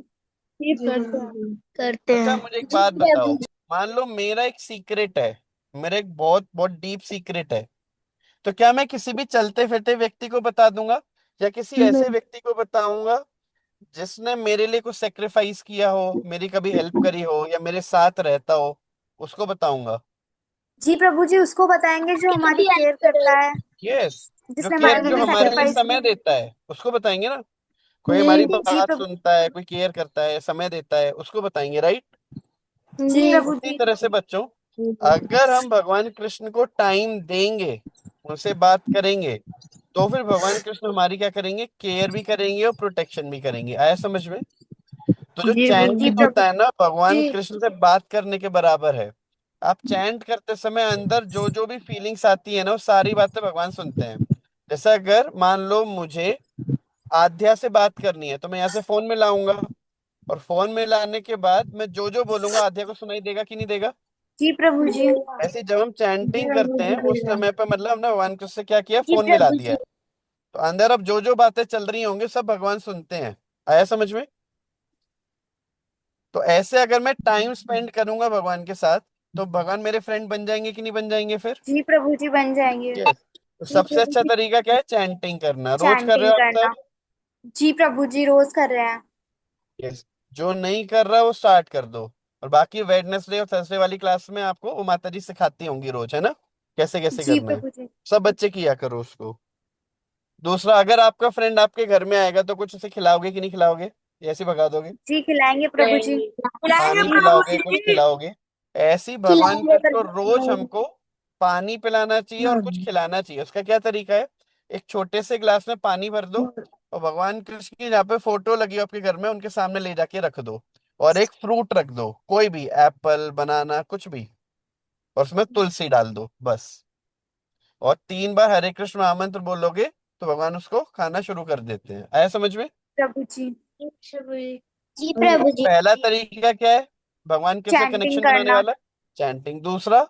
करते अच्छा, हैं। मुझे एक बात बताओ। मान लो मेरा एक सीक्रेट है, मेरा एक बहुत बहुत डीप सीक्रेट है, तो क्या मैं किसी भी चलते फिरते व्यक्ति को बता दूंगा या किसी ऐसे व्यक्ति को बताऊंगा जिसने मेरे लिए कुछ सेक्रीफाइस किया हो, मेरी कभी हेल्प करी हो या मेरे साथ रहता हो, उसको बताऊंगा? जी प्रभु जी उसको बताएंगे जो हमारी केयर करता है, यस। जो जिसने केयर, हमारे जो लिए हमारे लिए सेक्रीफाइस समय किया। देता है उसको बताएंगे ना। कोई हमारी जी जी बात प्रभु। सुनता है, कोई केयर करता है, समय देता है, उसको बताएंगे, राइट? जी प्रभु उसी जी। तरह से बच्चों, अगर हम भगवान कृष्ण को टाइम देंगे, उनसे बात करेंगे, तो फिर भगवान कृष्ण हमारी क्या करेंगे? केयर भी करेंगे और प्रोटेक्शन भी करेंगे। आया समझ में? तो जो जी चैंटिंग प्रभु होता है ना, भगवान जी। कृष्ण से बात करने के बराबर है। आप चैंट करते समय अंदर जो जो भी फीलिंग्स आती है ना, वो सारी बातें भगवान सुनते हैं। जैसे अगर मान लो मुझे आध्या से बात करनी है, तो मैं यहाँ से फोन में लाऊंगा, और फोन में लाने के बाद मैं जो जो बोलूंगा आध्या को सुनाई देगा कि नहीं देगा। जी प्रभु जी। ऐसे जब हम जी चैंटिंग प्रभु करते जी हैं उस बोलिए। समय पे मतलब हमने भगवान कृष्ण से क्या किया, जी फोन मिला प्रभु दिया जी। है। तो अंदर अब जो जो बातें चल रही होंगी सब भगवान सुनते हैं। आया समझ में। तो ऐसे अगर मैं टाइम स्पेंड करूंगा भगवान के साथ, तो भगवान मेरे फ्रेंड बन जाएंगे कि नहीं बन जाएंगे फिर। जी प्रभु जी बन जाएंगे। यस। तो जी सबसे प्रभु अच्छा जी। तरीका क्या है, चैंटिंग करना। रोज कर रहे चैंटिंग हो आप करना। सब। जी प्रभु जी रोज कर रहे हैं। यस। जो नहीं कर रहा वो स्टार्ट कर दो। और बाकी वेडनेसडे और थर्सडे वाली क्लास में आपको वो माता जी सिखाती होंगी रोज, है ना, कैसे कैसे जी करना है। प्रभु जी। सब बच्चे किया करो उसको। दूसरा, अगर आपका फ्रेंड आपके घर में आएगा तो कुछ उसे खिलाओगे कि नहीं खिलाओगे, या ऐसे ही भगा दोगे। जी खिलाएंगे प्रभु जी। खिलाएंगे पानी प्रभु पिलाओगे, कुछ जी। खिलाओगे। ऐसे ही भगवान खिलाएंगे कृष्ण को रोज प्रभु हमको पानी पिलाना चाहिए और कुछ जी। खिलाना चाहिए। उसका क्या तरीका है, एक छोटे से गिलास में पानी भर दो, और भगवान कृष्ण की जहाँ पे फोटो लगी हो आपके घर में उनके सामने ले जाके रख दो, और एक फ्रूट रख दो, कोई भी, एप्पल, बनाना, कुछ भी, और उसमें तुलसी डाल दो बस। और 3 बार हरे कृष्ण महामंत्र बोलोगे तो भगवान उसको खाना शुरू कर देते हैं। आया समझ में। प्रभु जी। जी तो प्रभु जी। पहला तरीका क्या है भगवान के से चैंटिंग कनेक्शन बनाने करना। वाला, चैंटिंग। दूसरा,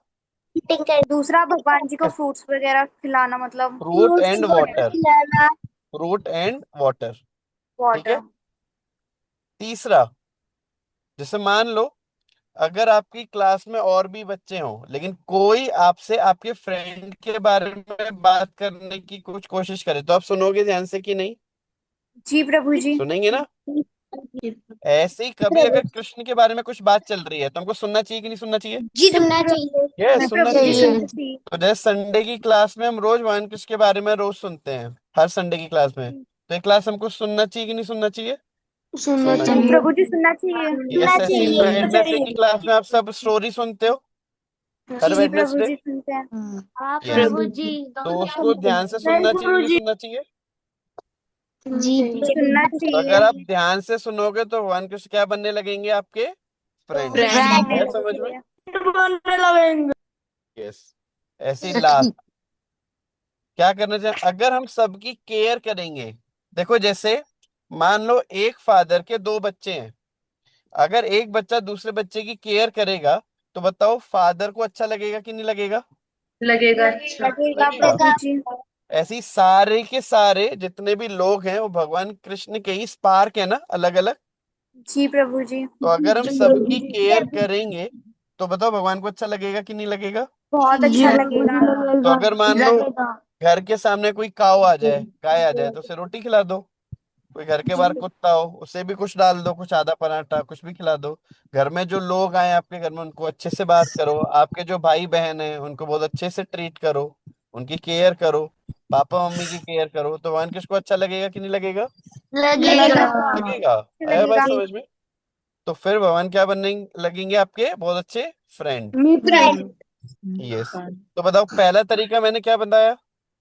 दूसरा भगवान जी को फ्रूट्स वगैरह खिलाना, मतलब फ्रूट फ्रूट्स एंड वगैरह वाटर। खिलाना। Fruit and water. ठीक वाटर। है। तीसरा, जैसे मान लो अगर आपकी क्लास में और भी बच्चे हों, लेकिन कोई आपसे आपके फ्रेंड के बारे में बात करने की कुछ कोशिश करे, तो आप सुनोगे ध्यान से कि नहीं। जी प्रभु जी। सुनेंगे ना। जी ऐसे ही कभी अगर कृष्ण के बारे में कुछ बात चल रही है तो हमको सुनना चाहिए कि नहीं सुनना चाहिए। जी सुनना चाहिए। ये जी सुनना प्रभु जी चाहिए। सुनना चाहिए। तो जैसे संडे की क्लास में हम रोज भगवान कृष्ण के बारे में रोज सुनते हैं, हर संडे की क्लास में, तो ये क्लास हमको सुनना चाहिए कि नहीं सुनना चाहिए। सुनना सुनना जी चाहिए। प्रभु जी सुनना चाहिए। यस। सुनना ऐसे चाहिए। वेडनेसडे की क्लास में आप सब स्टोरी सुनते हो, हर जी प्रभु वेडनेसडे। जी सुनते हैं। हाँ यस। प्रभु जी। तो दोनों उसको सुनते ध्यान हैं। से नहीं सुनना चाहिए कि गुरु नहीं जी। सुनना चाहिए। जी तो सुनना तो अगर चाहिए। आप ध्यान से सुनोगे तो भगवान कृष्ण क्या बनने लगेंगे, आपके फ्रेंड। फ्रेंड है बनने समझ में। लगेंगे। बनने लगेंगे। यस। ऐसे लास्ट क्या करना चाहिए, अगर हम सबकी केयर करेंगे। देखो जैसे मान लो एक फादर के 2 बच्चे हैं, अगर एक बच्चा दूसरे बच्चे की केयर करेगा, तो बताओ फादर को अच्छा लगेगा कि नहीं लगेगा। लगेगा। अच्छा लगेगा लगेगा। प्रभु जी। ऐसे ही सारे के सारे जितने भी लोग हैं वो भगवान कृष्ण के ही स्पार्क है ना, अलग अलग। जी प्रभु जी। तो अगर हम जी प्रभु सबकी जी। केयर करेंगे तो बताओ भगवान को अच्छा लगेगा कि नहीं लगेगा। बहुत अच्छा लगेगा। तो अगर मान लो लगेगा। घर के सामने कोई काऊ आ जाए, गाय आ जाए, तो उसे रोटी खिला दो। कोई घर के जी। बाहर कुत्ता हो, उसे भी कुछ डाल दो, कुछ आधा पराठा कुछ भी खिला दो। घर में जो लोग आए आपके घर में उनको अच्छे से बात करो, आपके जो भाई बहन हैं उनको बहुत अच्छे से ट्रीट करो, उनकी केयर करो, पापा मम्मी की केयर करो, तो भगवान किसको अच्छा लगेगा कि नहीं लगेगा। लगेगा। लगेगा। आया बात लगेगा। समझ में। तो फिर भगवान क्या बनने लगेंगे, आपके बहुत अच्छे फ्रेंड। मित्र। यस। तो बताओ पहला तरीका मैंने क्या बताया।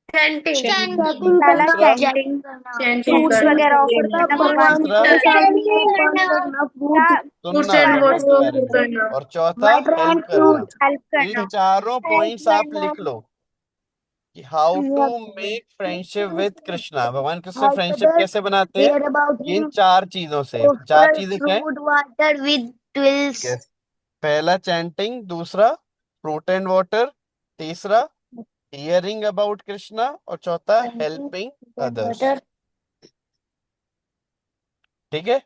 चैंटिंग। चैंटिंग पहला दूसरा, चैंटिंग। चैंटिंग फ्रूट्स करना। वगैरह ऑफर करना भगवान जी तीसरा, को। चैंटिंग करना। क्या। सुनना फ्रूट्स एंड भगवान के बारे वाटर में। करना। और चौथा, हेल्प करना। हेल्प ये करना। चारों हेल्प पॉइंट्स आप करना। लिख लो कि how to make friendship with Krishna, भगवान कृष्ण से फ्रेंडशिप कैसे बनाते हैं। Care about in him. 4 चीजों से, 4 Offer चीजें क्या है। fruit water with twills. Yes. पहला चैंटिंग, दूसरा फ्रूट एंड वाटर, तीसरा हियरिंग अबाउट कृष्णा, और चौथा Chanting helping and others. water. ठीक है।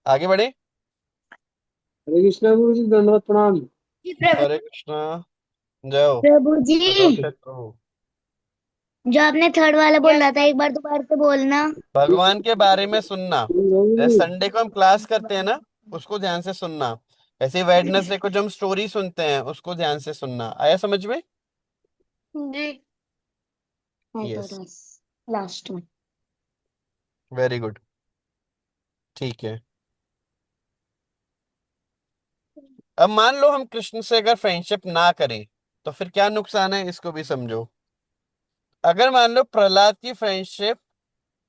आगे बढ़े। हरे कृष्णा गुरु जी दंडवत प्रणाम। जी प्रभु। हरे कृष्णा। जाओ। प्रभु जी। अदौसत प्रभु। जो आपने थर्ड वाला बोला था एक बार दोबारा से बोलना। भगवान के बारे में सुनना। जैसे संडे को हम क्लास करते हैं ना, उसको ध्यान से सुनना। ऐसे वेडनेसडे को जो हम स्टोरी सुनते हैं उसको ध्यान से सुनना। आया समझ में। जी। यस। लास्ट में। Very good. ठीक है। अब मान लो हम कृष्ण से अगर फ्रेंडशिप ना करें, तो फिर क्या नुकसान है इसको भी समझो। अगर मान लो प्रहलाद की फ्रेंडशिप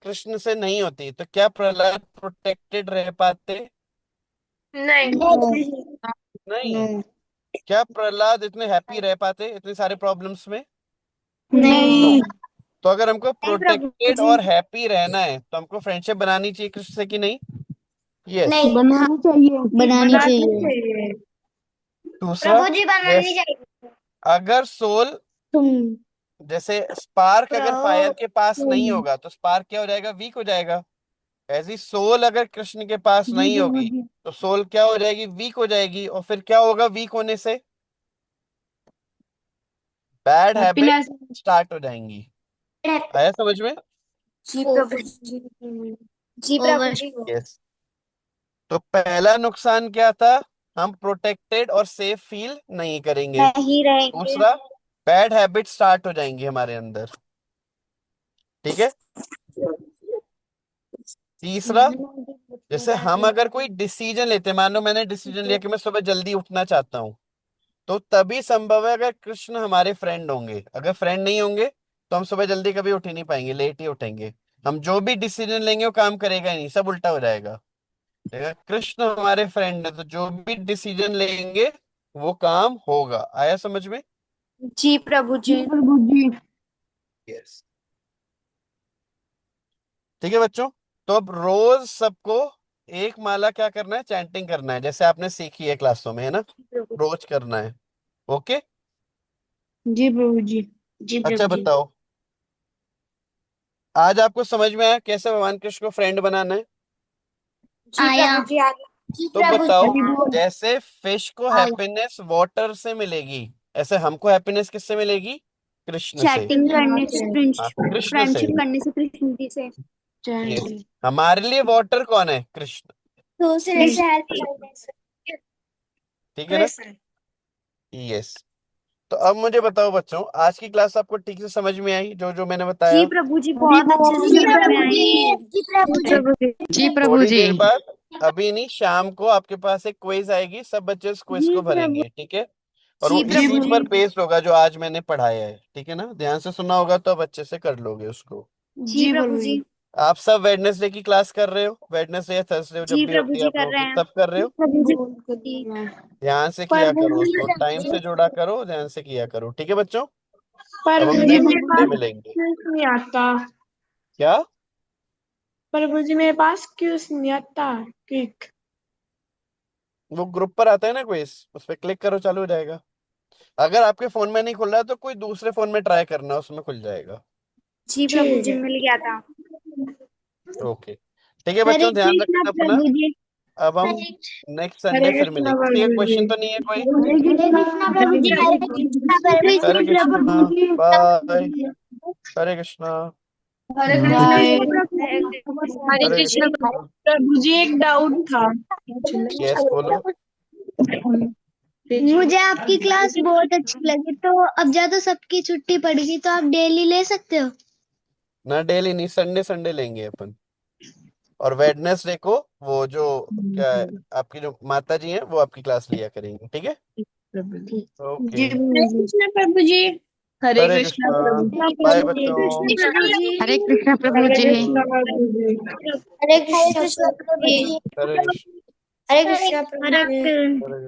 कृष्ण से नहीं होती तो क्या प्रहलाद प्रोटेक्टेड रह पाते? नहीं। क्या प्रहलाद इतने हैप्पी रह पाते इतने सारे प्रॉब्लम्स में? नो। तो अगर हमको नहीं प्रभु प्रोटेक्टेड जी। और हैप्पी रहना है तो हमको फ्रेंडशिप बनानी चाहिए कृष्ण से कि नहीं? यस। नहीं बनानी चाहिए। बनानी चाहिए। दूसरा, प्रभु जी बनानी जैस चाहिए। अगर सोल, तुम जैसे स्पार्क अगर फायर प्रभु के पास नहीं होगा तो स्पार्क क्या हो जाएगा? वीक हो जाएगा। ऐसी सोल अगर कृष्ण के पास जी नहीं प्रभु होगी जी। तो सोल क्या हो जाएगी? वीक हो जाएगी। और फिर क्या होगा वीक होने से? Bad habit happiness. स्टार्ट हो जाएंगी। आया समझ में? जी प्रभु जी। जी प्रभु ओवर जी। यस। तो पहला नुकसान क्या था? हम प्रोटेक्टेड और सेफ फील नहीं करेंगे। नहीं रहेंगे। दूसरा, बैड हैबिट स्टार्ट हो जाएंगे हमारे अंदर। ठीक है। तीसरा, जैसे हम अगर कोई डिसीजन लेते हैं, मान लो मैंने डिसीजन लिया कि मैं सुबह जल्दी उठना चाहता हूँ, तो तभी संभव है अगर कृष्ण हमारे फ्रेंड होंगे। अगर फ्रेंड नहीं होंगे तो हम सुबह जल्दी कभी उठ ही नहीं पाएंगे, लेट ही उठेंगे। हम जो भी डिसीजन लेंगे वो काम करेगा ही नहीं, सब उल्टा हो जाएगा। अगर कृष्ण हमारे फ्रेंड है तो जो भी डिसीजन लेंगे वो काम होगा। आया समझ में? जी प्रभु जी जी। प्रभु जी। यस। ठीक है बच्चों। तो अब रोज सबको एक माला क्या करना है? चैंटिंग करना है, जैसे आपने सीखी है क्लासों में, है ना? रोज करना है। ओके। जी प्रभु जी। जी अच्छा प्रभु जी। बताओ, आज आपको समझ में आया कैसे भगवान कृष्ण को फ्रेंड बनाना है? जी आया। प्रभु जी आगे। जी तो प्रभु बताओ, जी। जैसे फिश को आया। हैप्पीनेस वाटर से मिलेगी, ऐसे हमको हैप्पीनेस किससे मिलेगी? कृष्ण से। चैटिंग करने से हाँ, कृष्ण से। फ्रेंडशिप करने से कृष्ण जी से। यस। हमारे लिए वाटर कौन है? कृष्ण। दूसरे से हेल्प करने से ठीक है ना? कृष्ण। यस। तो अब मुझे बताओ बच्चों, आज की क्लास आपको ठीक से समझ में आई जो जो मैंने जी बताया? प्रभु जी बहुत अच्छे से जी समझ में प्रभु आई। जी। जी प्रभु जी। जी प्रभु थोड़ी जी। देर बाद, अभी नहीं, शाम को आपके पास एक क्विज आएगी, सब बच्चे उस क्विज जी को प्रभु। भरेंगे। ठीक है? और वो जी जी इसी प्रभु प्रभु जी। पर बेस्ड होगा जो आज मैंने पढ़ाया है। ठीक है ना? ध्यान से सुना होगा तो अब अच्छे से कर लोगे उसको। जी प्रभु जी। आप सब वेडनेसडे की क्लास कर रहे हो? वेडनेसडे या थर्सडे जब जी भी प्रभु होती है जी आप कर लोगों रहे की, हैं। सब कर रहे हो? प्रभु जी। ध्यान से किया प्रभु करो उसको, टाइम जी। से जोड़ा करो, ध्यान से किया करो। ठीक है बच्चों? पर अब हम मुझे नेक्स्ट मेरे डे पास मिलेंगे। क्यूज नहीं आता। क्या? पर मुझे मेरे पास क्यूज नहीं आता। क्विक। वो ग्रुप पर आता है ना क्विज, उस पर क्लिक करो, चालू हो जाएगा। अगर आपके फोन में नहीं खुल रहा है तो कोई दूसरे फोन में ट्राई करना, उसमें खुल जाएगा। जी प्रभु जी मिल गया था। ओके। ठीक है हरे बच्चों, ध्यान कृष्णा रखना अपना। प्रभु जी। अब हम हरे नेक्स्ट संडे हरे फिर कृष्णा मिलेंगे। किसी का प्रभु जी। क्वेश्चन तो नहीं है कोई? हरे कृष्णा प्रभु जी। हरे कृष्णा हरे प्रभु कृष्णा। जी। बाय। हरे कृष्णा। हरे कृष्णा बाय। हरे हरे कृष्णा कृष्णा। प्रभु जी। एक डाउट था। यस बोलो। मुझे आपकी क्लास बहुत अच्छी लगी, तो अब ज्यादा सबकी छुट्टी पड़ेगी तो आप डेली ले सकते हो। ना डेली नहीं, संडे संडे लेंगे अपन। और वेडनेसडे को वो जो क्या है, आपकी जो माता जी हैं वो आपकी क्लास लिया करेंगे। ठीक है? ओके। जी हरे कृष्णा प्रभु जी। हरे हरे कृष्णा कृष्णा। प्रभु हरे बाय कृष्णा बच्चों। प्रभु जी। हरे कृष्णा प्रभु हरे जी। कृष्णा प्रभु जी। हरे कृष्णा प्रभु जी। हरे कृष्णा। हरे कृष्णा प्रभु जी। हरे कृष्णा।